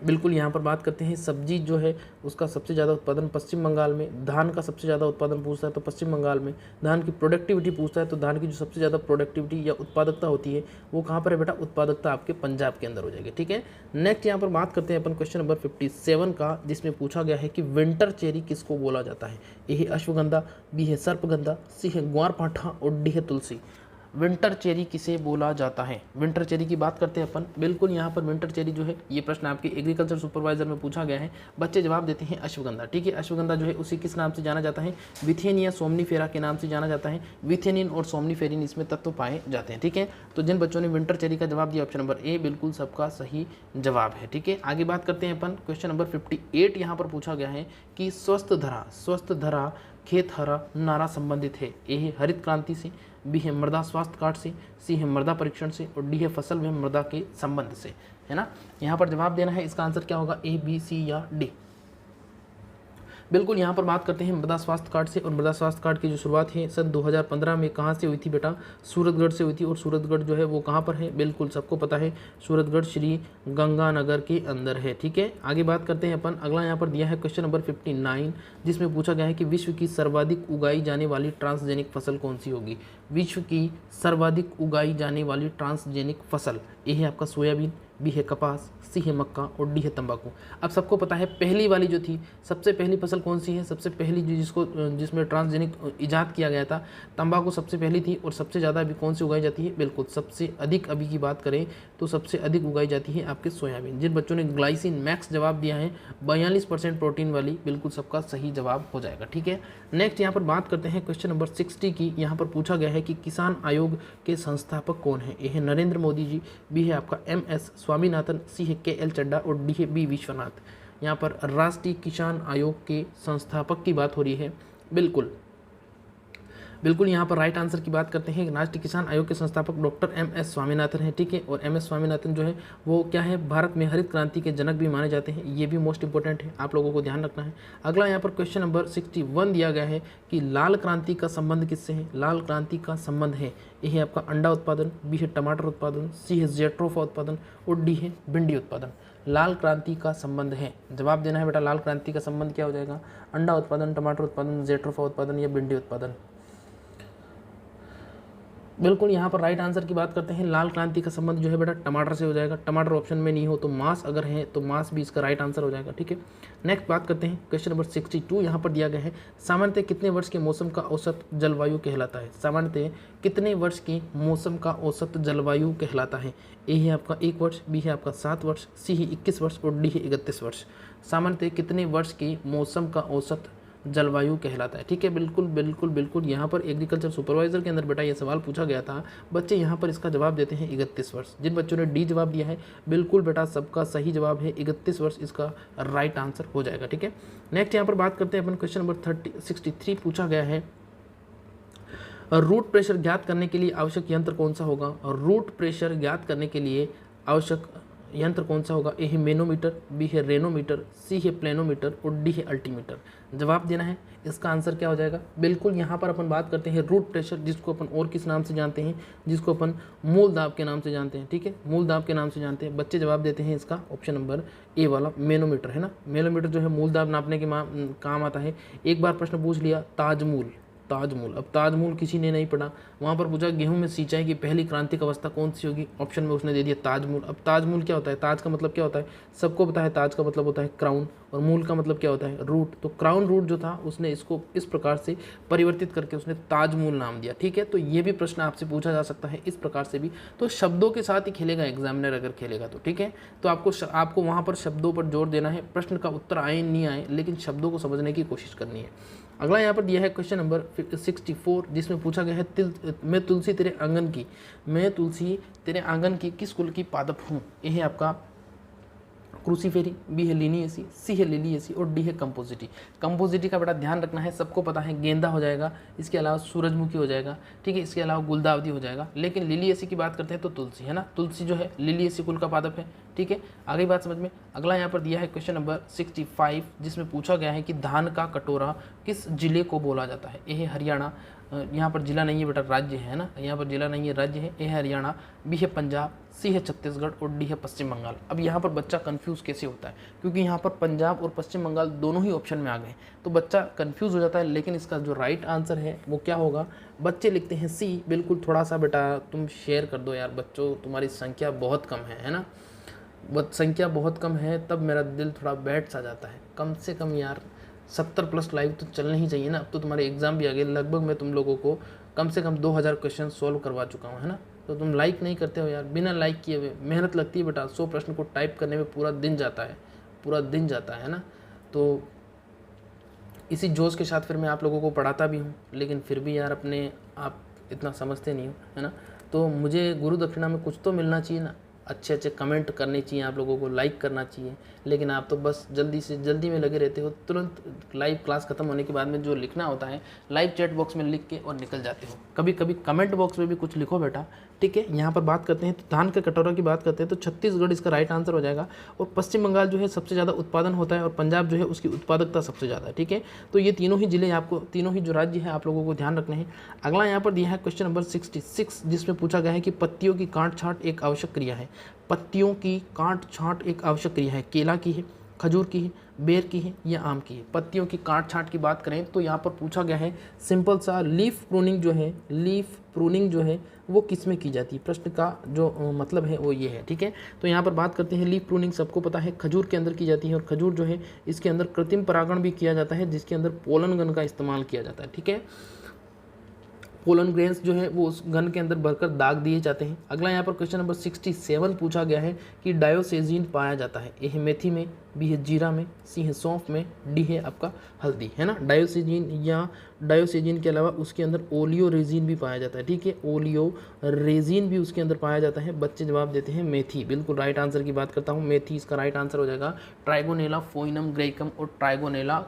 बिल्कुल यहाँ पर बात करते हैं सब्जी जो है उसका सबसे ज़्यादा उत्पादन पश्चिम बंगाल में। धान का सबसे ज़्यादा उत्पादन पूछता है तो पश्चिम बंगाल में। धान की प्रोडक्टिविटी पूछता है तो धान की जो सबसे ज़्यादा प्रोडक्टिविटी या उत्पादकता होती है वो कहाँ पर है बेटा, उत्पादकता आपके पंजाब के अंदर हो जाएगी, ठीक है। नेक्स्ट यहाँ पर बात करते हैं अपन क्वेश्चन नंबर 57 का, जिसमें पूछा गया है कि विंटर चेरी किसको बोला जाता है। ए है अश्वगंधा, बी है सर्पगंधा, सी है ग्वारपाठा और डी है तुलसी। विंटर चेरी किसे बोला जाता है, विंटर चेरी की बात करते हैं अपन। बिल्कुल यहाँ पर विंटर चेरी जो है ये प्रश्न आपके एग्रीकल्चर सुपरवाइजर में पूछा गया है, बच्चे जवाब देते हैं अश्वगंधा, ठीक है। अश्वगंधा जो है उसी किस नाम से जाना जाता है, विथेनिया सोमनीफेरा के नाम से जाना जाता है। विथेनिन और सोमनीफेरिन इसमें तत्व पाए जाते हैं, ठीक है। तो जिन बच्चों ने विंटर चेरी का जवाब दिया ऑप्शन नंबर ए बिल्कुल सबका सही जवाब है, ठीक है। आगे बात करते हैं अपन क्वेश्चन नंबर 58 यहाँ पर पूछा गया है कि स्वस्थ धरा खेत हरा नारा संबंधित है। ए है हरित क्रांति से, बी है मृदा स्वास्थ्य कार्ड से, सी है मृदा परीक्षण से और डी है फसल व मृदा के संबंध से, है ना। यहाँ पर जवाब देना है, इसका आंसर क्या होगा, ए, बी, सी या डी। बिल्कुल यहाँ पर बात करते हैं मृदा स्वास्थ्य कार्ड से, और मृदा स्वास्थ्य कार्ड की जो शुरुआत है सन 2015 में कहाँ से हुई थी बेटा, सूरतगढ़ से हुई थी। और सूरतगढ़ जो है वो कहाँ पर है, बिल्कुल सबको पता है, सूरतगढ़ श्री गंगानगर के अंदर है, ठीक है। आगे बात करते हैं अपन अगला, यहाँ पर दिया है क्वेश्चन नंबर 59, जिसमें पूछा गया है कि विश्व की सर्वाधिक उगाई जाने वाली ट्रांसजेनिक फसल कौन सी होगी। विश्व की सर्वाधिक उगाई जाने वाली ट्रांसजेनिक फसल, ए है आपका सोयाबीन, बी है कपास, सी है मक्का और डी है तंबाकू। अब सबको पता है पहली वाली जो थी, सबसे पहली फसल कौन सी है, सबसे पहली जिसमें ट्रांसजेनिक इजाद किया गया था, तंबाकू सबसे पहली थी। और सबसे ज़्यादा अभी कौन सी उगाई जाती है, बिल्कुल सबसे अधिक अभी की बात करें तो सबसे अधिक उगाई जाती है आपके सोयाबीन। जिन बच्चों ने ग्लाइसिन मैक्स जवाब दिया है 42% प्रोटीन वाली, बिल्कुल सबका सही जवाब हो जाएगा, ठीक है। नेक्स्ट यहाँ पर बात करते हैं क्वेश्चन नंबर 60 की। यहाँ पर पूछा गया है कि किसान आयोग के संस्थापक कौन है। ए है नरेंद्र मोदी जी, बी है आपका MS स्वामीनाथन, सी है KL चड्डा और डी है बी विश्वनाथ। यहाँ पर राष्ट्रीय किसान आयोग के संस्थापक की बात हो रही है। बिल्कुल यहाँ पर राइट आंसर की बात करते हैं, राष्ट्रीय किसान आयोग के संस्थापक डॉक्टर MS स्वामीनाथन है, ठीक है। और MS स्वामीनाथन जो है वो क्या है, भारत में हरित क्रांति के जनक भी माने जाते हैं। ये भी मोस्ट इंपॉर्टेंट है, आप लोगों को ध्यान रखना है। अगला यहाँ पर क्वेश्चन नंबर 61 दिया गया है कि लाल क्रांति का संबंध किससे है। लाल क्रांति का संबंध है, ए है आपका अंडा उत्पादन, बी है टमाटर उत्पादन, सी है जेट्रोफा उत्पादन और डी है भिंडी उत्पादन। लाल क्रांति का संबंध है, जवाब देना है बेटा, लाल क्रांति का संबंध क्या हो जाएगा, अंडा उत्पादन, टमाटर उत्पादन, जेट्रोफा उत्पादन या भिंडी उत्पादन। बिल्कुल यहाँ पर राइट आंसर की बात करते हैं, लाल क्रांति का संबंध जो है बेटा टमाटर से हो जाएगा। टमाटर ऑप्शन में नहीं हो तो मांस अगर है तो मांस भी इसका राइट आंसर हो जाएगा, ठीक है। नेक्स्ट बात करते हैं क्वेश्चन नंबर 62, यहाँ पर दिया गया है सामान्यतः कितने वर्ष के मौसम का औसत जलवायु कहलाता है। सामान्यतः कितने वर्ष के मौसम का औसत जलवायु कहलाता है। ए है आपका 1 वर्ष, बी है आपका 7 वर्ष, सी है 21 वर्ष और डी है 31 वर्ष। सामान्यतः कितने वर्ष के मौसम का औसत जलवायु कहलाता है, ठीक है। बिल्कुल यहाँ पर एग्रीकल्चर सुपरवाइजर के अंदर बेटा ये सवाल पूछा गया था, बच्चे यहाँ पर इसका जवाब देते हैं 31 वर्ष। जिन बच्चों ने डी जवाब दिया है बिल्कुल बेटा सबका सही जवाब है 31 वर्ष, इसका राइट आंसर हो जाएगा, ठीक है। नेक्स्ट यहाँ पर बात करते हैं अपन क्वेश्चन नंबर 63 पूछा गया है, रूट प्रेशर ज्ञात करने के लिए आवश्यक यंत्र कौन सा होगा। रूट प्रेशर ज्ञात करने के लिए आवश्यक यंत्र कौन सा होगा। ए है मेनोमीटर, बी है रेनोमीटर, सी है प्लेनोमीटर और डी है अल्टीमीटर। जवाब देना है, इसका आंसर क्या हो जाएगा। बिल्कुल यहाँ पर अपन बात करते हैं रूट प्रेशर, जिसको अपन और किस नाम से जानते हैं, जिसको अपन मूल दाब के नाम से जानते हैं, ठीक है, मूल दाब के नाम से जानते हैं। बच्चे जवाब देते हैं इसका ऑप्शन नंबर ए वाला मेनोमीटर, है ना। मेनोमीटर जो है मूल दाब नापने के काम आता है। एक बार प्रश्न पूछ लिया ताजमूल, ताजमहल। अब ताजमहल किसी ने नहीं पढ़ा, वहाँ पर पूछा गेहूं में सिंचाई की पहली क्रांतिक अवस्था कौन सी होगी, ऑप्शन में उसने दे दिया ताजमहल। अब ताजमहल क्या होता है, ताज का मतलब क्या होता है, सबको पता है ताज का मतलब होता है क्राउन, और मूल का मतलब क्या होता है, रूट। तो क्राउन रूट जो था उसने इसको इस प्रकार से परिवर्तित करके उसने ताजमहल नाम दिया। ठीक है, तो ये भी प्रश्न आपसे पूछा जा सकता है इस प्रकार से भी। तो शब्दों के साथ ही खेलेगा एग्जामिनर अगर खेलेगा तो। ठीक है, तो आपको वहाँ पर शब्दों पर जोर देना है, प्रश्न का उत्तर आए नहीं आए लेकिन शब्दों को समझने की कोशिश करनी है। अगला यहाँ पर दिया है क्वेश्चन नंबर 64, जिसमें पूछा गया है मैं तुलसी तेरे आंगन की, मैं तुलसी तेरे आंगन की किस कुल की पादप हूँ। ये है आपका क्रूसीफेरी, बी है लिनिएसी, सी है लिलिएसी और डी है कंपोजिटी। कंपोजिटी का बड़ा ध्यान रखना है, सबको पता है गेंदा हो जाएगा, इसके अलावा सूरजमुखी हो जाएगा, ठीक है, इसके अलावा गुलदावदी हो जाएगा। लेकिन लिलिएसी की बात करते हैं तो तुलसी है ना, तुलसी जो है लिलिएसी कुल का पादप है। ठीक है, आगे बात समझ में। अगला यहाँ पर दिया है क्वेश्चन नंबर 65, जिसमें पूछा गया है कि धान का कटोरा किस जिले को बोला जाता है। ए है हरियाणा, यहाँ पर जिला नहीं है बेटा, राज्य है ना, यहाँ पर जिला नहीं है राज्य है। ए है हरियाणा, बी है पंजाब, सी है छत्तीसगढ़ और डी है पश्चिम बंगाल। अब यहाँ पर बच्चा कंफ्यूज कैसे होता है, क्योंकि यहाँ पर पंजाब और पश्चिम बंगाल दोनों ही ऑप्शन में आ गए, तो बच्चा कंफ्यूज हो जाता है। लेकिन इसका जो राइट आंसर है वो क्या होगा, बच्चे लिखते हैं सी। बिल्कुल, थोड़ा सा बेटा तुम शेयर कर दो यार बच्चों, तुम्हारी संख्या बहुत कम है ना, संख्या बहुत कम है, तब मेरा दिल थोड़ा बैठ सा जाता है। कम से कम यार 70+ लाइव तो चलने ही चाहिए ना। अब तो तुम्हारे एग्जाम भी आ गए, लगभग मैं तुम लोगों को कम से कम 2000 क्वेश्चन सॉल्व करवा चुका हूँ, है ना। तो तुम लाइक नहीं करते हो यार, बिना लाइक किए हुए मेहनत लगती है बेटा, 100 प्रश्न को टाइप करने में पूरा दिन जाता है, पूरा दिन जाता है ना। तो इसी जोश के साथ फिर मैं आप लोगों को पढ़ाता भी हूँ, लेकिन फिर भी यार अपने आप इतना समझते नहीं हो, है ना। तो मुझे गुरु दक्षिणा में कुछ तो मिलना चाहिए ना, अच्छे अच्छे कमेंट करने चाहिए, आप लोगों को लाइक करना चाहिए। लेकिन आप तो बस जल्दी से जल्दी में लगे रहते हो, तुरंत लाइव क्लास खत्म होने के बाद में जो लिखना होता है लाइव चैट बॉक्स में लिख के और निकल जाते हो। कभी कभी कमेंट बॉक्स में भी कुछ लिखो बेटा, ठीक है। यहाँ पर बात करते हैं तो धान का कटोरा की बात करते हैं तो छत्तीसगढ़ इसका राइट आंसर हो जाएगा, और पश्चिम बंगाल जो है सबसे ज़्यादा उत्पादन होता है, और पंजाब जो है उसकी उत्पादकता सबसे ज़्यादा है। ठीक है, तो ये तीनों ही जिले आपको, तीनों ही जो राज्य है आप लोगों को ध्यान रखने हैं। अगला यहाँ पर दिया है क्वेश्चन नंबर 66, जिसमें पूछा गया है कि पत्तियों की काट छाँट एक आवश्यक क्रिया है। पत्तियों की काट छाँट एक आवश्यक क्रिया है, केला की है, खजूर की है, बेर की है या आम की है। पत्तियों की काट छाँट की बात करें तो यहाँ पर पूछा गया है सिंपल सा, लीफ प्रूनिंग जो है, लीफ प्रूनिंग जो है वो किस में की जाती है। प्रश्न का जो मतलब है वो ये है। ठीक है, तो यहाँ पर बात करते हैं लीफ प्रूनिंग, सबको पता है खजूर के अंदर की जाती है, और खजूर जो है इसके अंदर कृत्रिम परागण भी किया जाता है, जिसके अंदर पोलन गन का इस्तेमाल किया जाता है। ठीक है, पोलन ग्रेन्स जो है वो उस गन के अंदर भरकर दाग दिए जाते हैं। अगला यहाँ पर क्वेश्चन नंबर 67 पूछा गया है कि डायोसेजीन पाया जाता है। ए है मेथी में, बी है जीरा में, सी है सौंफ में, डी है आपका हल्दी, है ना। डायोसेजीन या डायोसेजीन के अलावा उसके अंदर ओलियो रेजिन भी पाया जाता है। ठीक है, ओलियो रेजिन भी उसके अंदर पाया जाता है। बच्चे जवाब देते हैं मेथी। बिल्कुल राइट आंसर की बात करता हूँ, मेथी इसका राइट आंसर हो जाएगा। ट्राइगोनेला फोइनम ग्रेकम और ट्राइगोनेला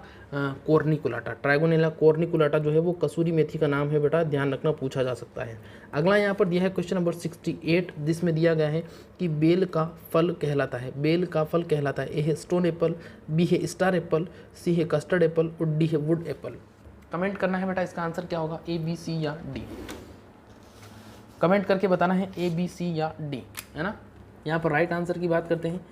कॉर्निकुलाटा। ट्राइगोनेला कॉर्निकुलाटा जो है वो कसूरी मेथी का नाम है बेटा, ध्यान रखना, पूछा जा सकता है। अगला यहाँ पर दिया है क्वेश्चन नंबर 68, जिसमें दिया गया है कि बेल का फल कहलाता है, बेल का फल कहलाता है। ए है स्टोन एप्पल, बी है स्टार एप्पल, सी है कस्टर्ड एप्पल और डी है वुड एप्पल। कमेंट करना है बेटा, इसका आंसर क्या होगा, ए बी सी या डी। कमेंट करके बताना है ए बी सी या डी, है ना। यहाँ पर राइट आंसर की बात करते हैं,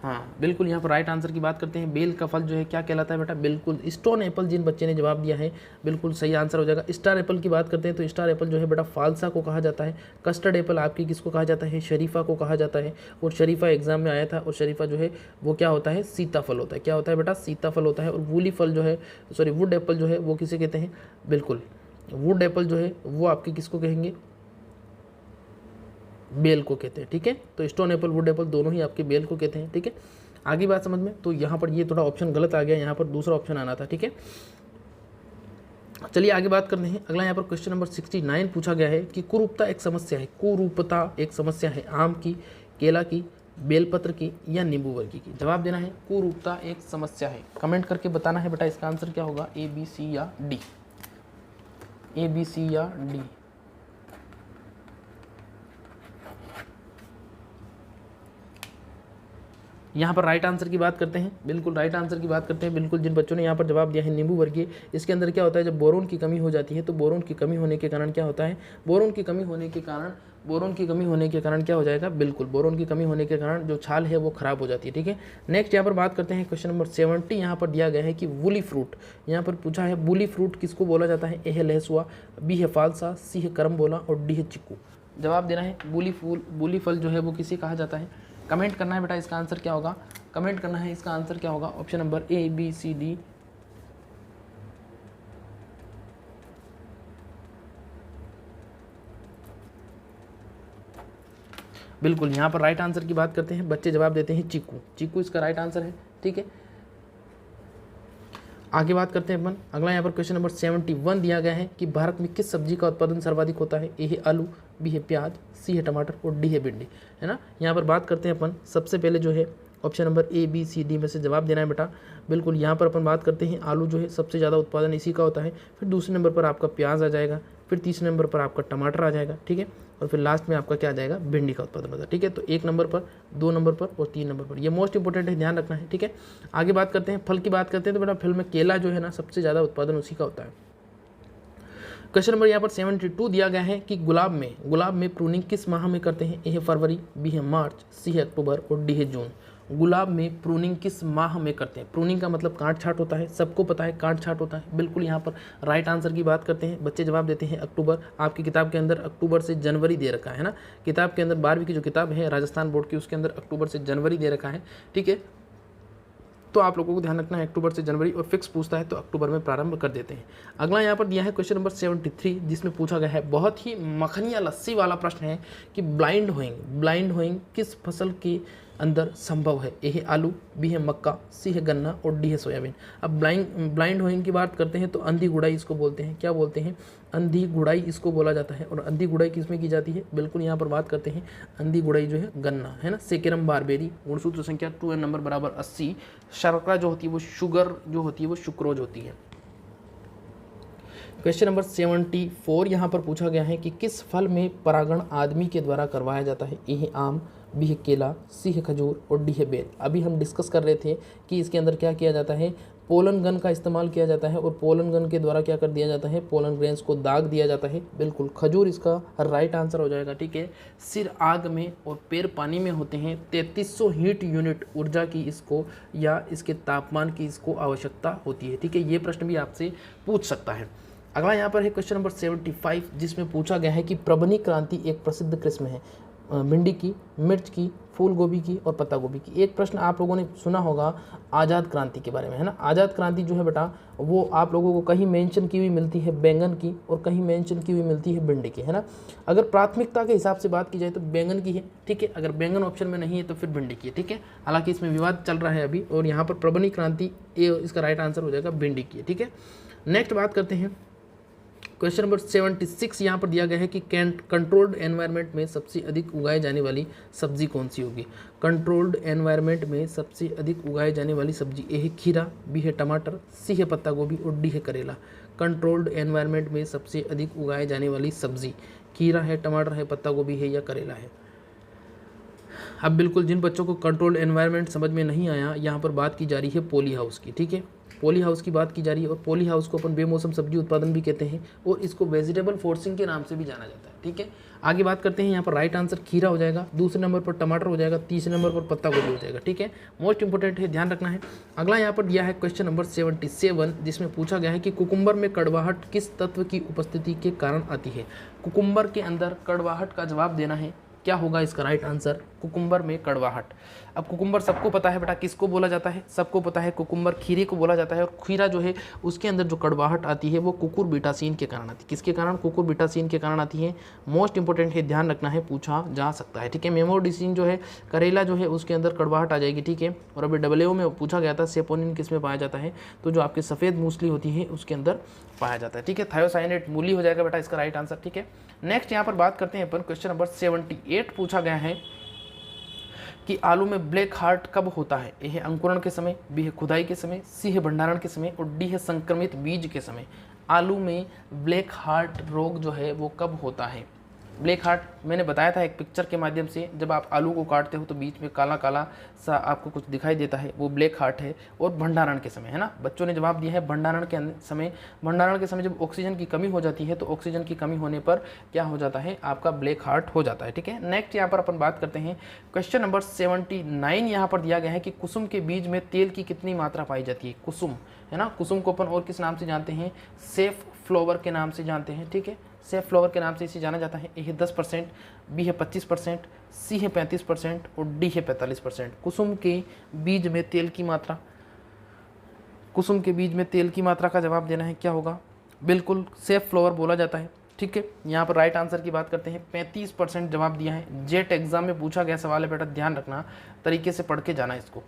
हाँ बिल्कुल, यहाँ पर राइट आंसर की बात करते हैं। बेल का फल जो है क्या कहलाता है बेटा, बिल्कुल स्टोन एप्पल। जिन बच्चे ने जवाब दिया है बिल्कुल सही आंसर हो जाएगा। स्टार एप्पल की बात करते हैं तो स्टार एप्पल जो है बेटा फालसा को कहा जाता है। कस्टर्ड एप्पल आपकी किसको कहा जाता है, शरीफा को कहा जाता है। और शरीफा एग्जाम में आया था, और शरीफा जो है वो क्या होता है, सीताफल होता है। क्या होता है बेटा, सीताफल होता है। और वूली फल जो है, सॉरी वुड एप्पल जो है वो किसे कहते हैं, बिल्कुल वुड एप्पल जो है वो आपके किसको कहेंगे, बेल को कहते हैं। ठीक है, तो स्टोन एप्पल वुड एप्पल दोनों ही आपके बेल को कहते हैं। ठीक है, आगे बात समझ में। तो यहाँ पर ये थोड़ा ऑप्शन गलत आ गया, यहाँ पर दूसरा ऑप्शन आना था। ठीक है, चलिए आगे बात करते हैं। अगला यहाँ पर क्वेश्चन नंबर 69 पूछा गया है कि कुरूपता एक समस्या है, कुरूपता एक समस्या है आम की, केला की, बेलपत्र की या नींबू वर्गी की। जवाब देना है कुरूपता एक समस्या है। कमेंट करके बताना है बेटा इसका आंसर क्या होगा, ए बी सी या डी, ए बी सी या डी। यहाँ पर राइट आंसर की बात करते हैं, बिल्कुल राइट आंसर की बात करते हैं। बिल्कुल जिन बच्चों ने यहाँ पर जवाब दिया है नींबू वर्गीय, इसके अंदर क्या होता है, जब बोरोन की कमी हो जाती है तो बोरोन की कमी होने के कारण क्या होता है, बोरोन की कमी होने के कारण क्या हो जाएगा, बिल्कुल बोरोन की कमी होने के कारण जो छाल है वो खराब हो जाती है। ठीक है, नेक्स्ट यहाँ पर बात करते हैं क्वेश्चन नंबर 70। यहाँ पर दिया गया है कि वूली फ्रूट, यहाँ पर पूछा है वूली फ्रूट किसको बोला जाता है, ए है लहसुआ, बी है फालसा, सी है करम्बोला और डी है चिक्कू। जवाब देना है वूली फल जो है वो किसे कहा जाता है, कमेंट करना है बेटा इसका आंसर क्या होगा, कमेंट करना है इसका आंसर क्या होगा। Option number A, B, C, D. बिल्कुल यहाँ पर राइट आंसर की बात करते हैं, बच्चे जवाब देते हैं चीकू, चीकू इसका राइट आंसर है। ठीक है, आगे बात करते हैं अपन। अगला यहाँ पर क्वेश्चन नंबर 71 दिया गया है कि भारत में किस सब्जी का उत्पादन सर्वाधिक होता है, ए है आलू, बी है प्याज, सी है टमाटर और डी है भिंडी, है ना। यहाँ पर बात करते हैं अपन, सबसे पहले जो है option number A, B, C, D में से जवाब देना है बेटा। बिल्कुल यहाँ पर अपन बात करते हैं आलू जो है सबसे ज़्यादा उत्पादन इसी का होता है, फिर दूसरे नंबर पर आपका प्याज आ जाएगा, फिर तीसरे नंबर पर आपका टमाटर आ जाएगा। ठीक है, और फिर लास्ट में आपका क्या आ जाएगा, भिंडी का उत्पादन होता है। ठीक है, तो 1 नंबर पर, 2 नंबर पर और 3 नंबर पर, ये मोस्ट इंपॉर्टेंट है, ध्यान रखना है। ठीक है, आगे बात करते हैं, फल की बात करते हैं तो बेटा फल में केला जो है ना सबसे ज़्यादा उत्पादन उसी का होता है। क्वेश्चन नंबर यहाँ पर 72 दिया गया है कि गुलाब में प्रूनिंग किस माह में करते हैं, ए है फरवरी, बी है मार्च, सी है अक्टूबर और डी है जून। गुलाब में प्रूनिंग किस माह में करते हैं, प्रूनिंग का मतलब काट छाट होता है, सबको पता है काट छाट होता है। बिल्कुल यहाँ पर राइट आंसर की बात करते हैं, बच्चे जवाब देते हैं अक्टूबर। आपकी किताब के अंदर अक्टूबर से जनवरी दे रखा है ना, किताब के अंदर 12वीं की जो किताब है राजस्थान बोर्ड की उसके अंदर अक्टूबर से जनवरी दे रखा है। ठीक है, तो आप लोगों को ध्यान रखना है अक्टूबर से जनवरी, और फिक्स पूछता है तो अक्टूबर में प्रारंभ कर देते हैं। अगला यहाँ पर दिया है क्वेश्चन नंबर 73 जिसमें पूछा गया है, बहुत ही मखनिया लस्सी वाला प्रश्न है कि ब्लाइंड होइंग किस फसल के अंदर संभव है, ए है आलू, बी है मक्का, सी है गन्ना और डी है सोयाबीन। अब ब्लाइंड होइंग की बात करते हैं तो अंधी गुड़ाई इसको बोलते हैं, क्या बोलते हैं, अंधी गुड़ाई इसको बोला जाता है। और अंधी गुड़ाई किसमें की जाती है, बिल्कुल यहाँ पर बात करते हैं अंधी गुड़ाई जो है गन्ना, है ना। सेकेरम बारबेरी, गुणसूत्र संख्या 2n नंबर बराबर 80। शर्करा जो होती है वो शुगर जो होती है वो शुक्रोज होती है। क्वेश्चन नंबर 74 यहाँ पर पूछा गया है कि किस फल में परागण आदमी के द्वारा करवाया जाता है, ए है आम, बी है केला, सी है खजूर और डी है बेर। अभी हम डिस्कस कर रहे थे कि इसके अंदर क्या किया जाता है, पोलन गन का इस्तेमाल किया जाता है और पोलन गन के द्वारा क्या कर दिया जाता है, पोलन ग्रेन्स को दाग दिया जाता है। बिल्कुल खजूर इसका राइट आंसर हो जाएगा। ठीक है, सिर आग में और पैर पानी में होते हैं, 3300 हीट यूनिट ऊर्जा की इसको या इसके तापमान की इसको आवश्यकता होती है। ठीक है, ये प्रश्न भी आपसे पूछ सकता है। अगला यहाँ पर है क्वेश्चन नंबर 75 जिसमें पूछा गया है कि प्रबनी क्रांति एक प्रसिद्ध किस्म है, भिंडी की, मिर्च की, फूल गोभी की और पत्ता गोभी की। एक प्रश्न आप लोगों ने सुना होगा आज़ाद क्रांति के बारे में, है ना। आज़ाद क्रांति जो है बेटा वो आप लोगों को कहीं मेंशन की हुई मिलती है बैंगन की और कहीं मेंशन की हुई मिलती है भिंडी की, है ना। अगर प्राथमिकता के हिसाब से बात की जाए तो बैंगन की है। ठीक है, अगर बैंगन ऑप्शन में नहीं है तो फिर भिंडी की है। ठीक है, हालांकि इसमें विवाद चल रहा है अभी, और यहाँ पर प्रबनी क्रांति इसका राइट आंसर हो जाएगा भिंडी की है। ठीक है, नेक्स्ट बात करते हैं क्वेश्चन नंबर 76 यहाँ पर दिया गया है कि कंट्रोल्ड एनवायरनमेंट में सबसे अधिक उगाए जाने वाली सब्जी कौन सी होगी। कंट्रोल्ड एनवायरनमेंट में सबसे अधिक उगाए जाने वाली सब्जी, ए है खीरा, बी है टमाटर, सी है पत्ता गोभी और डी है करेला। कंट्रोल्ड एनवायरनमेंट में सबसे अधिक उगाए जाने वाली सब्जी खीरा है, टमाटर है, पत्ता गोभी है या करेला है। अब बिल्कुल जिन बच्चों को कंट्रोल्ड एनवायरनमेंट समझ में नहीं आया, यहाँ पर बात की जा रही है पॉली हाउस की। ठीक है, पॉली हाउस की बात की जा रही है, और पॉली हाउस को अपन बेमौसम सब्जी उत्पादन भी कहते हैं और इसको वेजिटेबल फोर्सिंग के नाम से भी जाना जाता है। ठीक है, आगे बात करते हैं, यहाँ पर राइट आंसर खीरा हो जाएगा, दूसरे नंबर पर टमाटर हो जाएगा, तीसरे नंबर पर पत्ता गोभी हो जाएगा। ठीक है, मोस्ट इंपोर्टेंट है, ध्यान रखना है। अगला यहाँ पर दिया है क्वेश्चन नंबर 77 जिसमें पूछा गया है कि कुकुम्बर में कड़वाहट किस तत्व की उपस्थिति के कारण आती है। कुकुम्बर के अंदर कड़वाहट का जवाब देना है, क्या होगा इसका राइट आंसर, कुकुम्बर में कड़वाहट। अब कुकुम्बर सबको पता है बेटा किसको बोला जाता है, सबको पता है कुकुम्बर खीरे को बोला जाता है, और खीरा जो है उसके अंदर जो कड़वाहट आती है वो कुकुरबिटासिन के कारण आती है। किसके कारण, कुकुरबिटासिन के कारण आती है। मोस्ट इंपॉर्टेंट है, ध्यान रखना है, पूछा जा सकता है। ठीक है, मेमोडिसिन जो है करेला जो है उसके अंदर कड़वाहट आ जाएगी। ठीक है, और अभी डब्ल्यू में पूछा गया था सेपोनिन किस में पाया जाता है, तो जो आपके सफ़ेद मूसली होती है उसके अंदर पाया जाता है। ठीक है, थायोसाइनेट मूली हो जाएगा बेटा इसका राइट आंसर। ठीक है, नेक्स्ट यहाँ पर बात करते हैं अपन, क्वेश्चन नंबर 78 पूछा गया है कि आलू में ब्लैक हार्ट कब होता है। ए है अंकुरण के समय, बी है खुदाई के समय, सी है भंडारण के समय और डी है संक्रमित बीज के समय। आलू में ब्लैक हार्ट रोग जो है वो कब होता है। ब्लैक हार्ट मैंने बताया था एक पिक्चर के माध्यम से, जब आप आलू को काटते हो तो बीच में काला काला सा आपको कुछ दिखाई देता है, वो ब्लैक हार्ट है। और भंडारण के समय, है ना, बच्चों ने जवाब दिया है भंडारण के समय जब ऑक्सीजन की कमी हो जाती है तो ऑक्सीजन की कमी होने पर क्या हो जाता है, आपका ब्लैक हार्ट हो जाता है। ठीक है, नेक्स्ट यहाँ पर अपन बात करते हैं क्वेश्चन नंबर 79। यहाँ पर दिया गया है कि कुसुम के बीज में तेल की कितनी मात्रा पाई जाती है। कुसुम, है ना, कुसुम को अपन और किस नाम से जानते हैं, सेफ फ्लावर के नाम से जानते हैं। ठीक है, सेफ फ्लावर के नाम से इसे जाना जाता है। ए है 10%, बी है 25%, सी है 35% और डी है 45%। कुसुम के बीज में तेल की मात्रा, कुसुम के बीज में तेल की मात्रा का जवाब देना है, क्या होगा, बिल्कुल सेफ फ्लावर बोला जाता है। ठीक है, यहाँ पर राइट आंसर की बात करते हैं, 35% जवाब दिया है। जेट एग्जाम में पूछा गया सवाल है बेटा, ध्यान रखना, तरीके से पढ़ के जाना इसको।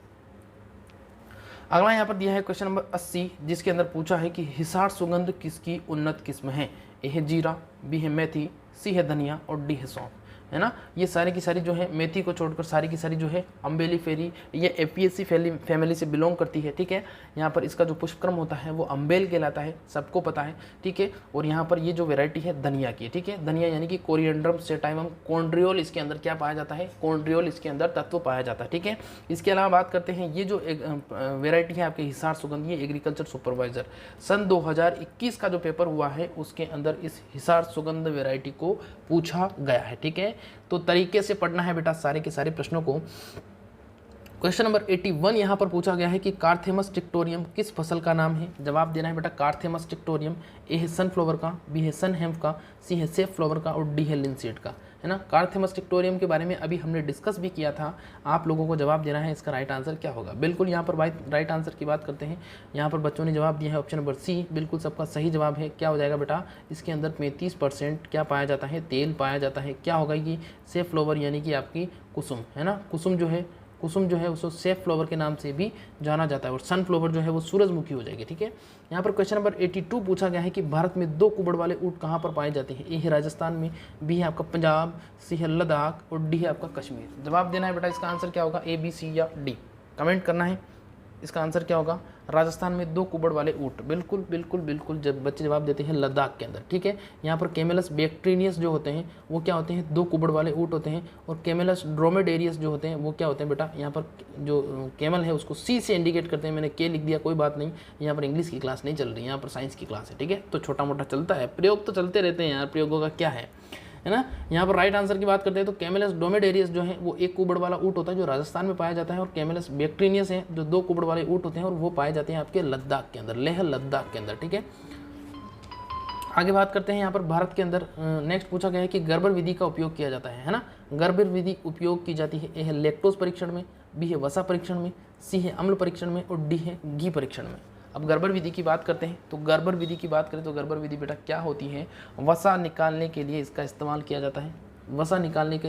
अगला यहाँ पर दिया है क्वेश्चन नंबर 80, जिसके अंदर पूछा है कि हिसार सुगंध किसकी उन्नत किस्म है। ए है जीरा, बी है मेथी, सी है धनिया और डी है सौंफ, है ना। ये सारी की सारी जो है, मेथी को छोड़कर सारी की सारी जो है अम्बेली फेरी, ये एपियेसी फैमिली से बिलोंग करती है। ठीक है, यहाँ पर इसका जो पुष्पक्रम होता है वो अम्बेल कहलाता है, सबको पता है। ठीक है, और यहाँ पर ये जो वेराइटी है धनिया की, ठीक है, धनिया यानी कि कोरिएंड्रम सेटाइवम कॉन्ड्रियोल, इसके अंदर क्या पाया जाता है, कॉन्ड्रियोल इसके अंदर तत्व पाया जाता है। ठीक है, इसके अलावा बात करते हैं, ये जो वेराइटी है आपके हिसार सुगंध, ये एग्रीकल्चर सुपरवाइजर सन 2021 का जो पेपर हुआ है उसके अंदर इस हिसार सुगंध वेराइटी को पूछा गया है। ठीक है, तो तरीके से पढ़ना है बेटा सारे के सारे प्रश्नों को। क्वेश्चन नंबर 81 यहाँ पर पूछा गया है कि कार्थेमस टिक्टोरियम किस फसल का नाम है। जवाब देना है बेटा कार्थेमस टिक्टोरियम। ए है सनफ्लावर का, बी है सनहेम्प का, सी है सेफ फ्लावर का और डी है लिनसीड का, है ना। कार्थेमस टिक्टोरियम के बारे में अभी हमने डिस्कस भी किया था, आप लोगों को जवाब देना है इसका राइट आंसर क्या होगा। बिल्कुल यहाँ पर राइट आंसर की बात करते हैं, यहाँ पर बच्चों ने जवाब दिया है ऑप्शन नंबर सी, बिल्कुल सबका सही जवाब है। क्या हो जाएगा बेटा, इसके अंदर 35% क्या पाया जाता है, तेल पाया जाता है। क्या होगा कि सेफ फ्लावर यानी कि आपकी कुसुम, है ना, कुसुम जो है उसको सेफ फ्लावर के नाम से भी जाना जाता है। और सनफ्लावर जो है वो सूरजमुखी हो जाएगी। ठीक है, यहाँ पर क्वेश्चन नंबर 82 पूछा गया है कि भारत में 2 कुबड़ वाले ऊँट कहाँ पर पाए जाते हैं। ए है राजस्थान में, बी है आपका पंजाब, सी है लद्दाख और डी है आपका कश्मीर। जवाब देना है बेटा इसका आंसर क्या होगा, ए, बी, सी या डी, कमेंट करना है। इसका आंसर क्या होगा, राजस्थान में 2 कुबड़ वाले ऊँट। बिल्कुल बिल्कुल बिल्कुल, जब बच्चे जवाब देते हैं लद्दाख के अंदर। ठीक है, यहाँ पर कैमेलस बैक्टीरियस जो होते हैं वो क्या होते हैं, 2 कुबड़ वाले ऊँट होते हैं। और कैमेलस ड्रोमेडेरियस जो होते हैं वो क्या होते हैं बेटा, यहाँ पर जो कैमल है उसको सी से इंडिकेट करते हैं। मैंने के लिख दिया, कोई बात नहीं, यहाँ पर इंग्लिश की क्लास नहीं चल रही, यहाँ पर साइंस की क्लास है। ठीक है, तो छोटा मोटा चलता है, प्रयोग तो चलते रहते हैं यार, प्रयोगों का क्या है ना। यहाँ पर राइट आंसर की बात करते हैं तो कैमेलस ड्रोमेडेरियस जो है वो 1 कुबड़ वाला ऊँट होता है जो राजस्थान में पाया जाता है। और कैमेलस बैक्टीरियस है जो 2 कुबड़ वाले ऊँट होते हैं और वो पाए जाते हैं आपके लद्दाख के अंदर, लेह लद्दाख के अंदर। ठीक है, आगे बात करते हैं यहाँ पर भारत के अंदर नेक्स्ट पूछा गया है कि गर्भर विधि का उपयोग किया जाता है ना। गर्भर विधि उपयोग की जाती है, ए है लैक्टोज परीक्षण में, बी है वसा परीक्षण में, सी है अम्ल परीक्षण में और डी है घी परीक्षण में। अब गर्भर विधि की बात करते हैं तो गर्भर विधि की बात करें तो गर्भर विधि बेटा क्या होती है, वसा निकालने के लिए इसका इस्तेमाल किया जाता है। वसा निकालने के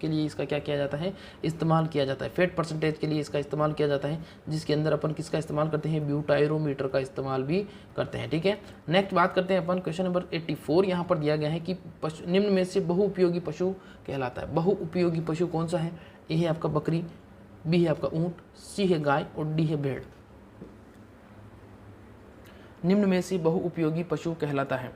लिए इसका क्या किया जाता है, इस्तेमाल किया जाता है। फैट परसेंटेज के लिए इसका इस्तेमाल किया जाता है, जिसके अंदर अपन किसका इस्तेमाल करते हैं, ब्यूटाइरोमीटर का इस्तेमाल भी करते हैं। ठीक है, नेक्स्ट बात करते हैं अपन क्वेश्चन नंबर 84। यहाँ पर दिया गया है कि निम्न में से बहुउपयोगी पशु कहलाता है। बहुउपयोगी पशु कौन सा है, ए है आपका बकरी, बी है आपका ऊँट, सी है गाय और डी है भेड़। निम्न में से बहुउपयोगी पशु कहलाता है,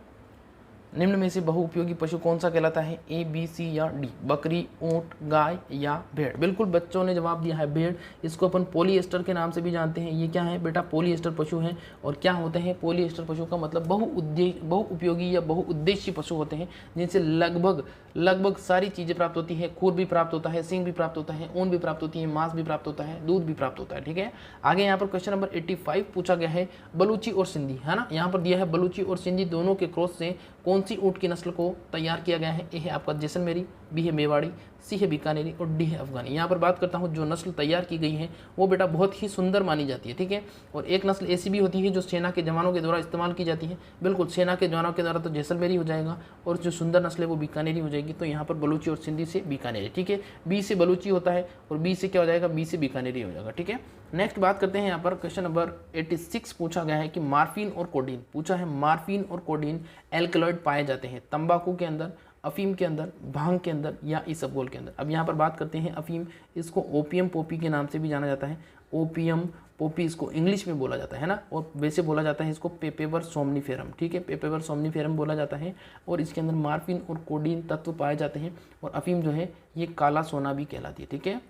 निम्न में से बहुउपयोगी पशु कौन सा कहलाता है, ए, बी, सी या डी, बकरी, ऊंट, गाय या भेड़। बिल्कुल बच्चों ने जवाब दिया है भेड़। इसको अपन पॉलीएस्टर के नाम से भी जानते हैं। ये क्या है बेटा, पॉलीएस्टर पशु हैं। और क्या होते हैं पॉलीएस्टर पशु का मतलब बहुउपयोगी या बहुउद्देशीय पशु होते हैं, जिनसे लगभग सारी चीज़ें प्राप्त होती है। खूर भी प्राप्त होता है, सींग भी प्राप्त होता है, ऊन भी प्राप्त होती है, मांस भी प्राप्त होता है, दूध भी प्राप्त होता है। ठीक है, आगे यहाँ पर क्वेश्चन नंबर 85 पूछा गया है बलूची और सिंधी, है ना। यहाँ पर दिया है बलूची और सिंधी दोनों के क्रॉस से कौन सी ऊँट की नस्ल को तैयार किया गया है। ए है आपका जैसलमेरी, बी है मेवाड़ी, सी है बीकानेरी और डी है अफगानी। यहाँ पर बात करता हूँ जो नस्ल तैयार की गई है वो बेटा बहुत ही सुंदर मानी जाती है। ठीक है, और एक नस्ल ऐसी भी होती है जो सेना के जवानों के द्वारा इस्तेमाल की जाती है। बिल्कुल सेना के जवानों के द्वारा तो जैसलमेरी हो जाएगा और जो सुंदर नस्ल है वो बीकानेरी हो जाएगी। तो यहाँ पर बलूची और सिंधी से बीकानेरी। ठीक है, बी से बलूची होता है और बी से क्या हो जाएगा, बी से बीकानेरी हो जाएगा। ठीक है, नेक्स्ट बात करते हैं यहाँ पर क्वेश्चन नंबर 86 पूछा गया है कि मार्फिन और कोडीन पूछा है। मार्फिन और कोडीन एल्कलॉइड पाए जाते हैं तंबाकू के अंदर, अफीम के अंदर, भांग के अंदर या इसबगोल के अंदर। अब यहाँ पर बात करते हैं अफीम, इसको ओपियम पॉपी के नाम से भी जाना जाता है। ओपियम पोपी इसको इंग्लिश में बोला जाता है ना, और वैसे बोला जाता है इसको पेपेवर सोमनीफेरम, ठीक है, पेपेवर सोमनीफेरम बोला जाता है। और इसके अंदर मार्फिन और कोडीन तत्व पाए जाते हैं, और अफीम जो है ये काला सोना भी कहलाती है, ठीक है।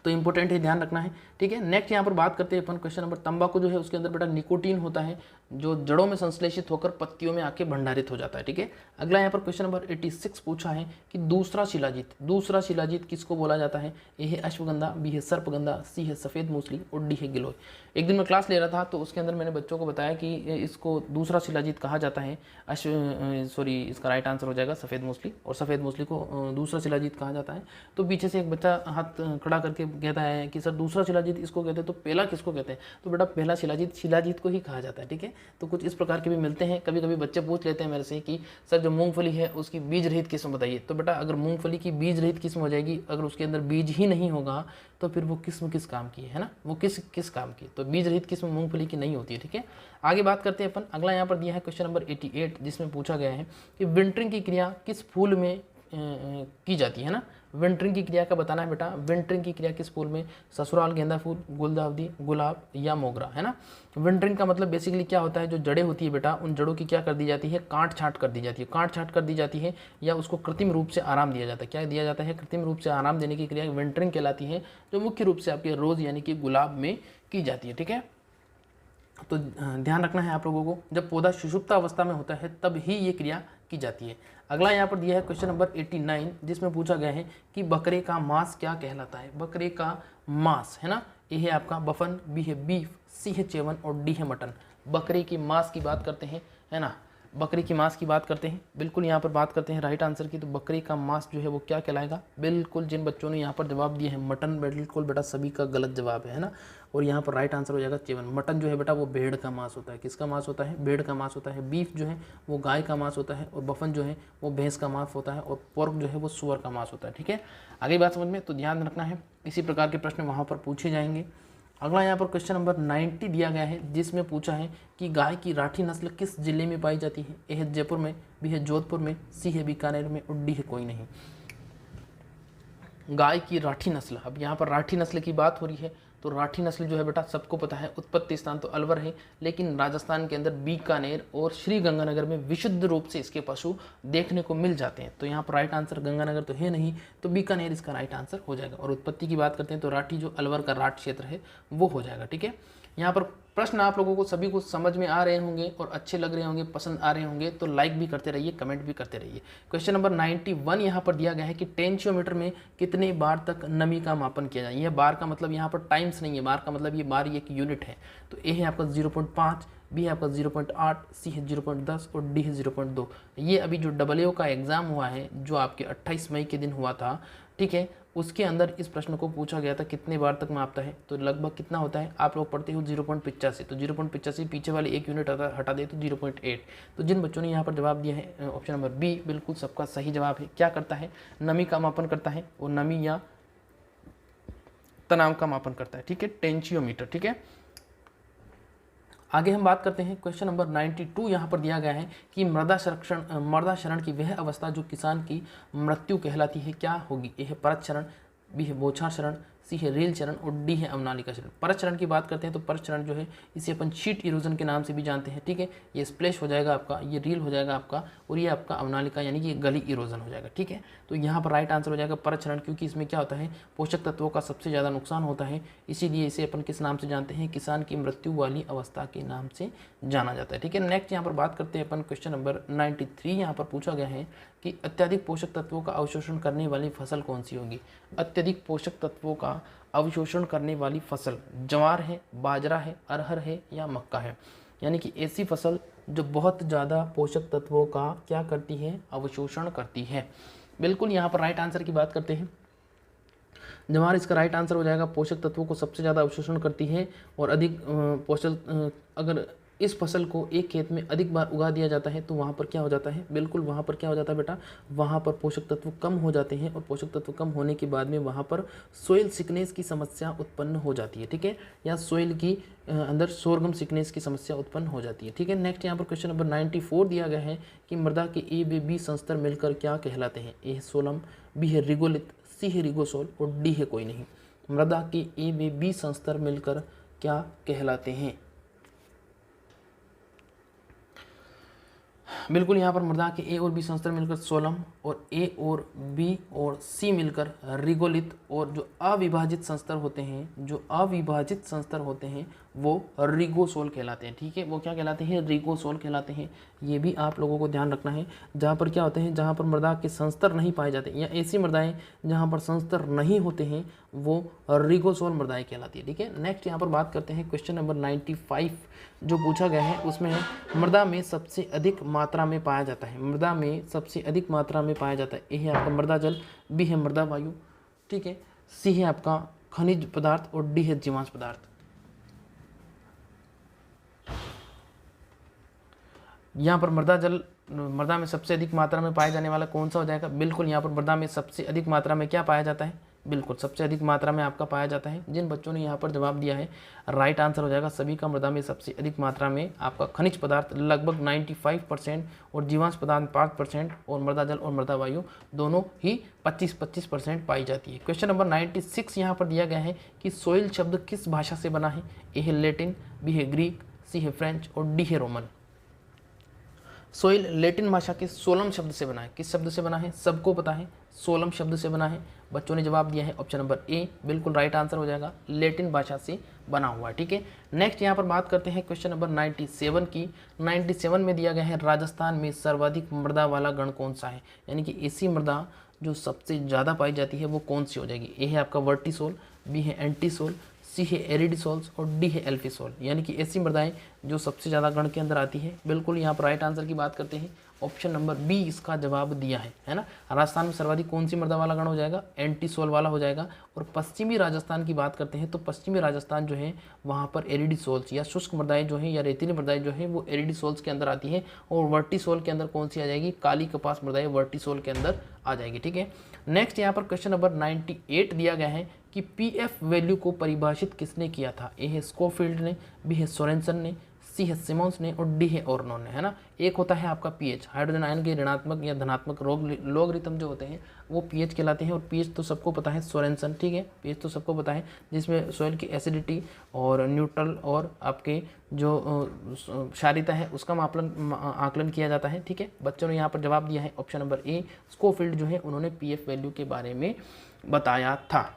तो इंपॉर्टेंट है, ध्यान रखना है, ठीक है। नेक्स्ट यहाँ पर बात करते हैं अपन क्वेश्चन नंबर, तंबाकू जो है उसके अंदर बेटा निकोटीन होता है जो जड़ों में संश्लेषित होकर पत्तियों में आके भंडारित हो जाता है, ठीक है। अगला यहाँ पर क्वेश्चन नंबर 86 पूछा है कि दूसरा शिलाजीत किसको बोला जाता है। ए है अश्वगंधा, बी है सर्पगंधा, सी है सफ़ेद मूसली और डी है गिलोय। एक दिन मैं क्लास ले रहा था तो उसके अंदर मैंने बच्चों को बताया कि इसको दूसरा शिलाजीत कहा जाता है। इसका राइट आंसर हो जाएगा सफ़ेद मूसली, और सफ़ेद मूसली को दूसरा शिलाजीत कहा जाता है। तो पीछे से एक बच्चा हाथ खड़ा करके कहता है कि सर दूसरा शिलाजीत इसको कहते हैं, तो पहला किसको कहते हैं। तो बेटा पहला शिलाजीत को ही कहा जाता है, ठीक है। तो कुछ इस प्रकार के भी मिलते हैं। कभी कभी बच्चे पूछ लेते हैं मेरे से कि सर जो मूंगफली है उसकी बीज रहित किस्म बताइए। तो बेटा अगर मूंगफली की बीज रहित किस्म हो जाएगी, अगर उसके अंदर बीज ही नहीं होगा तो फिर वो किस्म किस काम की है ना, वो किस काम की। तो बीज रहित किस्म मूंगफली की नहीं होती है, ठीक है। आगे बात करते हैं अपन। अगला यहाँ पर दिया है क्वेश्चन नंबर 88, जिसमें पूछा गया है कि विंटरिंग की क्रिया किस फूल में की जाती है ना। विंटरिंग की क्रिया का बताना है बेटा। विंटरिंग की क्रिया किस फूल में, ससुराल गेंदा फूल, गुलदाउदी, गुलाब या मोगरा, है ना। विंटरिंग का मतलब बेसिकली क्या होता है, जो जड़ें होती है बेटा उन जड़ों की क्या कर दी जाती है, काट छाँट कर दी जाती है, काट छाँट कर दी जाती है, या उसको कृत्रिम रूप से आराम दिया जाता है। क्या दिया जाता है, कृत्रिम रूप से आराम देने की क्रिया विंटरिंग कहलाती है, जो मुख्य रूप से आपके रोज़ यानी कि गुलाब में की जाती है, ठीक है। तो ध्यान रखना है आप लोगों को, जब पौधा सुषुप्त अवस्था में होता है तब ही ये क्रिया की जाती है। अगला यहाँ पर दिया है क्वेश्चन नंबर 89, जिसमें पूछा गया है कि बकरे का मांस क्या कहलाता है। बकरे का मांस, है ना, ए है आपका बफन, बी है बीफ, सी है चेवन और डी है मटन। बकरे की मांस की बात करते हैं, है ना, बकरी की मांस की बात करते हैं, बिल्कुल यहाँ पर बात करते हैं राइट आंसर की। तो बकरी का मांस जो है वो क्या कहलाएगा, बिल्कुल जिन बच्चों ने यहाँ पर जवाब दिए हैं मटन, बिल्कुल बेटा सभी का गलत जवाब है ना। और यहाँ पर राइट आंसर हो जाएगा चेवन। मटन जो है बेटा वो भेड़ का मांस होता है। किसका मांस होता है, भेड़ का मांस होता है। बीफ जो है वो गाय का मांस होता है, और बफन जो है वो भैंस का मांस होता है, और पोर्क जो है वो सुअर का मांस होता है, ठीक है। आगे बात समझ में, तो ध्यान रखना है, इसी प्रकार के प्रश्न वहाँ पर पूछे जाएंगे। अगला यहाँ पर क्वेश्चन नंबर 90 दिया गया है, जिसमें पूछा है कि गाय की राठी नस्ल किस जिले में पाई जाती है। ए है जयपुर में, बी है जोधपुर में, सी है बीकानेर में और डी है कोई नहीं। गाय की राठी नस्ल, अब यहाँ पर राठी नस्ल की बात हो रही है, तो राठी नस्ल जो है बेटा सबको पता है उत्पत्ति स्थान तो अलवर है, लेकिन राजस्थान के अंदर बीकानेर और श्री गंगानगर में विशुद्ध रूप से इसके पशु देखने को मिल जाते हैं। तो यहाँ पर राइट आंसर गंगानगर तो है नहीं, तो बीकानेर इसका राइट आंसर हो जाएगा। और उत्पत्ति की बात करते हैं तो राठी जो अलवर का राठ क्षेत्र है वो हो जाएगा, ठीक है। यहाँ पर प्रश्न आप लोगों को सभी को समझ में आ रहे होंगे और अच्छे लग रहे होंगे, पसंद आ रहे होंगे, तो लाइक भी करते रहिए, कमेंट भी करते रहिए। क्वेश्चन नंबर 91 यहाँ पर दिया गया है कि टेंशियोमीटर में कितने बार तक नमी का मापन किया जाए। यह बार का मतलब यहाँ पर टाइम्स नहीं है, बार का मतलब ये बार एक यूनिट है। तो ए है आपका 0.5, बी है आपका 0.8, सी है 0.10 और डी है 0.2। ये अभी जो AAA का एग्ज़ाम हुआ है जो आपके 28 मई के दिन हुआ था, ठीक है, उसके अंदर इस प्रश्न को पूछा गया था कितने बार तक मापता है। तो लगभग कितना होता है, आप लोग पढ़ते हो 0.85, तो 0.85 पीछे वाले एक यूनिट हटा दे तो 0.8। तो जिन बच्चों ने यहाँ पर जवाब दिया है ऑप्शन नंबर बी बिल्कुल सबका सही जवाब है। क्या करता है, नमी का मापन करता है, वो नमी या तनाव का मापन करता है, ठीक है, टेंशियोमीटर, ठीक है। आगे हम बात करते हैं क्वेश्चन नंबर 92 यहाँ पर दिया गया है कि मृदा क्षरण की वह अवस्था जो किसान की मृत्यु कहलाती है क्या होगी। ए है परत क्षरण, बी है बौछार क्षरण, सी है रील चरण और डी है अवनालिका चरण। परत चरण की बात करते हैं तो परत चरण जो है इसे अपन शीट इरोजन के नाम से भी जानते हैं, ठीक है। ये स्प्लैश हो जाएगा आपका, ये रील हो जाएगा आपका, और ये आपका अवनालिका यानी कि गली इरोजन हो जाएगा, ठीक है। तो यहाँ पर राइट आंसर हो जाएगा परत चरण, क्योंकि इसमें क्या होता है, पोषक तत्वों का सबसे ज़्यादा नुकसान होता है, इसीलिए इसे अपन किस नाम से जानते हैं, किसान की मृत्यु वाली अवस्था के नाम से जाना जाता है, ठीक है। नेक्स्ट यहाँ पर बात करते हैं अपन क्वेश्चन नंबर 93। यहाँ पर पूछा गया है कि अत्यधिक पोषक तत्वों का अवशोषण करने वाली फसल कौन सी होगी। अत्यधिक पोषक तत्वों का अवशोषण करने वाली फसल ज्वार है, बाजरा है, अरहर है या मक्का है। यानी कि ऐसी फसल जो बहुत ज़्यादा पोषक तत्वों का क्या करती है, अवशोषण करती है। बिल्कुल यहाँ पर राइट आंसर की बात करते हैं, ज्वार इसका राइट आंसर हो जाएगा। पोषक तत्वों को सबसे ज़्यादा अवशोषण करती है, और अधिक पोषक अगर इस फसल को एक खेत में अधिक बार उगा दिया जाता है तो वहाँ पर क्या हो जाता है, बिल्कुल वहाँ पर क्या हो जाता है बेटा, वहाँ पर पोषक तत्व कम हो जाते हैं, और पोषक तत्व कम होने के बाद में वहाँ पर सोइल सिकनेस की समस्या उत्पन्न हो जाती है, ठीक है, या सोइल की अंदर सोरगम सिकनेस की समस्या उत्पन्न हो जाती है, ठीक है। नेक्स्ट यहाँ पर क्वेश्चन नंबर 94 दिया गया है कि मृदा के ए व बी संस्तर मिलकर क्या कहलाते हैं। ए है सोलम, बी है रिगोलित, सी है रिगोसोल और डी है कोई नहीं। मृदा के ए व बी संस्तर मिलकर क्या कहलाते हैं? बिल्कुल यहाँ पर मृदा के ए और बी संस्तर मिलकर सोलम और ए और बी और सी मिलकर रिगोलित, और जो अविभाजित संस्तर होते हैं वो रिगोसोल कहलाते हैं। ठीक है, वो क्या कहलाते हैं? रिगोसोल कहलाते हैं। ये भी आप लोगों को ध्यान रखना है। जहाँ पर क्या होते हैं, जहाँ पर मृदा के संस्तर नहीं पाए जाते या ऐसी मृदाएं जहाँ पर संस्तर नहीं होते हैं वो रिगोसोल मृदाएं कहलाती है। ठीक है, नेक्स्ट यहाँ पर बात करते हैं क्वेश्चन नंबर 95 जो पूछा गया है, उसमें है मृदा में सबसे अधिक मात्रा में पाया जाता है। मृदा में सबसे अधिक मात्रा में पाया जाता है। ए है आपका मृदा जल, बी है मृदा वायु, ठीक है, सी है आपका खनिज पदार्थ और डी है जीवांश पदार्थ। यहाँ पर मृदा में सबसे अधिक मात्रा में पाया जाने वाला कौन सा हो जाएगा? बिल्कुल यहाँ पर मृदा में सबसे अधिक मात्रा में क्या पाया जाता है? बिल्कुल सबसे अधिक मात्रा में आपका पाया जाता है। जिन बच्चों ने यहाँ पर जवाब दिया है राइट आंसर हो जाएगा सभी का मृदा में सबसे अधिक मात्रा में आपका खनिज पदार्थ लगभग 95% और जीवांश पदार्थ 5% और मृदा जल और मृदा वायु दोनों ही 25% पाई जाती है। क्वेश्चन नंबर 96 यहाँ पर दिया गया है कि सोइल शब्द किस भाषा से बना है? ए है लैटिन, बी है ग्रीक, सी है फ्रेंच और डी है रोमन। सोइल लैटिन भाषा के सोलम शब्द से बना है। किस शब्द से बना है? सबको पता है, सोलम शब्द से बना है। बच्चों ने जवाब दिया है ऑप्शन नंबर ए, बिल्कुल राइट आंसर हो जाएगा, लैटिन भाषा से बना हुआ है। ठीक है, नेक्स्ट यहाँ पर बात करते हैं क्वेश्चन नंबर 97 की। 97 में दिया गया है राजस्थान में सर्वाधिक मृदा वाला गण कौन सा है? यानी कि ऐसी मृदा जो सबसे ज़्यादा पाई जाती है वो कौन सी हो जाएगी? ए है आपका वर्टिसोल, बी है एंटीसोल, सी है एरिडिसोल्स और डी है एल्फिसोल। यानी कि ऐसी मृदाएं जो सबसे ज़्यादा गण के अंदर आती है। बिल्कुल यहाँ पर राइट आंसर की बात करते हैं, ऑप्शन नंबर बी इसका जवाब दिया है ना। राजस्थान में सर्वाधिक कौन सी मृदा वाला गण हो जाएगा? एंटीसोल वाला हो जाएगा। और पश्चिमी राजस्थान की बात करते हैं तो पश्चिमी राजस्थान जो है वहाँ पर एरिडिसोल्स या शुष्क मृदाएं जो है या रेतीली मृदाएं जो है वो एरिडिसोल्स के अंदर आती है। और वर्टिसोल के अंदर कौन सी आ जाएगी? काली कपास मृदाएं वर्टिसोल के अंदर आ जाएगी। ठीक है, नेक्स्ट यहाँ पर क्वेश्चन नंबर 98 दिया गया है कि पीएफ वैल्यू को परिभाषित किसने किया था? ए है स्कोफील्ड ने, बी है सोरेनसन ने, सी है सिमोन्स ने और डी है ओर्नोन ने, है ना। एक होता है आपका पीएच, हाइड्रोजन आयन के ऋणात्मक या धनात्मक लॉगरिथम जो होते हैं वो पीएच कहलाते हैं। और पीएच तो सबको पता है, सोरेनसन, ठीक है, पीएच तो सबको पता है, जिसमें सॉइल की एसिडिटी और न्यूट्रल और आपके जो क्षारीयता है उसका आकलन किया जाता है। ठीक है, बच्चों ने यहाँ पर जवाब दिया है ऑप्शन नंबर ए, स्कोफील्ड जो है उन्होंने पीएफ वैल्यू के बारे में बताया था।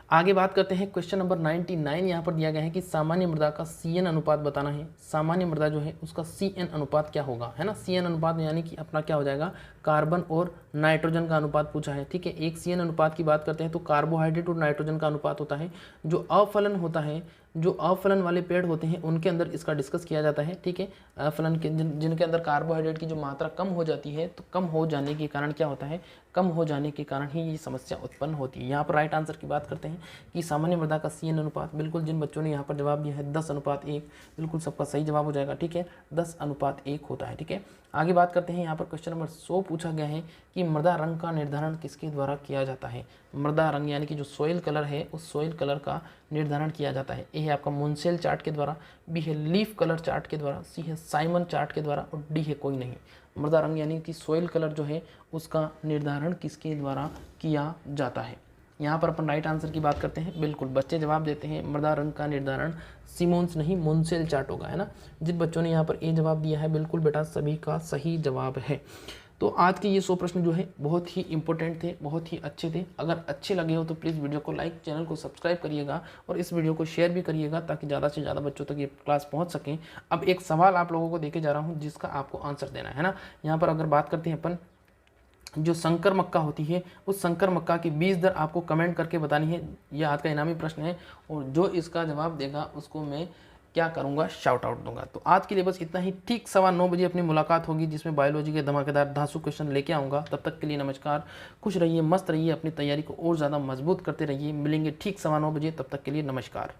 आगे बात करते हैं क्वेश्चन नंबर 99। यहाँ पर दिया गया है कि सामान्य मृदा का CN अनुपात बताना है। सामान्य मृदा जो है उसका CN अनुपात क्या होगा, है ना। CN अनुपात यानी कि अपना क्या हो जाएगा, कार्बन और नाइट्रोजन का अनुपात पूछा है। ठीक है, एक CN अनुपात की बात करते हैं तो कार्बोहाइड्रेट और नाइट्रोजन का अनुपात होता है। जो अफलन होता है, जो अफलन वाले पेड़ होते हैं उनके अंदर इसका डिस्कस किया जाता है। ठीक है, अफलन के जिनके अंदर कार्बोहाइड्रेट की जो मात्रा कम हो जाती है तो कम हो जाने के कारण क्या होता है, कम हो जाने के कारण ही ये समस्या उत्पन्न होती है। यहाँ पर राइट आंसर की बात करते हैं कि सामान्य मृदा का CN अनुपात, बिल्कुल जिन बच्चों ने यहाँ पर जवाब दिया है 10:1, बिल्कुल सबका सही जवाब हो जाएगा। ठीक है, 10:1 होता है। ठीक है, आगे बात करते हैं। यहाँ पर क्वेश्चन नंबर 100 पूछा गया है कि मृदा रंग का निर्धारण किसके द्वारा किया जाता है। मृदा रंग यानी कि जो सोइल कलर है उस सोइल कलर का निर्धारण किया जाता है। ए है आपका मुनसेल चार्ट के द्वारा, बी है लीफ कलर चार्ट के द्वारा, सी है साइमन चार्ट के द्वारा और डी है कोई नहीं। मृदा रंग यानी कि सोइल कलर जो है उसका निर्धारण किसके द्वारा किया जाता है। यहाँ पर अपन राइट आंसर की बात करते हैं, बिल्कुल बच्चे जवाब देते हैं मृदा रंग का निर्धारण सिमोन्स नहीं मुनसेल चार्ट होगा, है ना। जिन बच्चों ने यहाँ पर ए जवाब दिया है बिल्कुल बेटा सभी का सही जवाब है। तो आज के ये 100 प्रश्न जो है बहुत ही इंपॉर्टेंट थे, बहुत ही अच्छे थे। अगर अच्छे लगे हो तो प्लीज़ वीडियो को लाइक, चैनल को सब्सक्राइब करिएगा और इस वीडियो को शेयर भी करिएगा ताकि ज़्यादा से ज़्यादा बच्चों तक ये क्लास पहुंच सकें। अब एक सवाल आप लोगों को देके जा रहा हूं जिसका आपको आंसर देना है ना। यहाँ पर अगर बात करते हैं अपन, जो संकर मक्का होती है उस संकर मक्का की बीज दर आपको कमेंट करके बतानी है। यह आज का इनामी प्रश्न है और जो इसका जवाब देगा उसको मैं क्या करूंगा, शाउट आउट दूंगा। तो आज के लिए बस इतना ही। ठीक 9:15 बजे अपनी मुलाकात होगी जिसमें बायोलॉजी के धमाकेदार धांसू क्वेश्चन लेके आऊँगा। तब तक के लिए नमस्कार, खुश रहिए, मस्त रहिए, अपनी तैयारी को और ज़्यादा मजबूत करते रहिए। मिलेंगे ठीक 9:15 बजे, तब तक के लिए नमस्कार।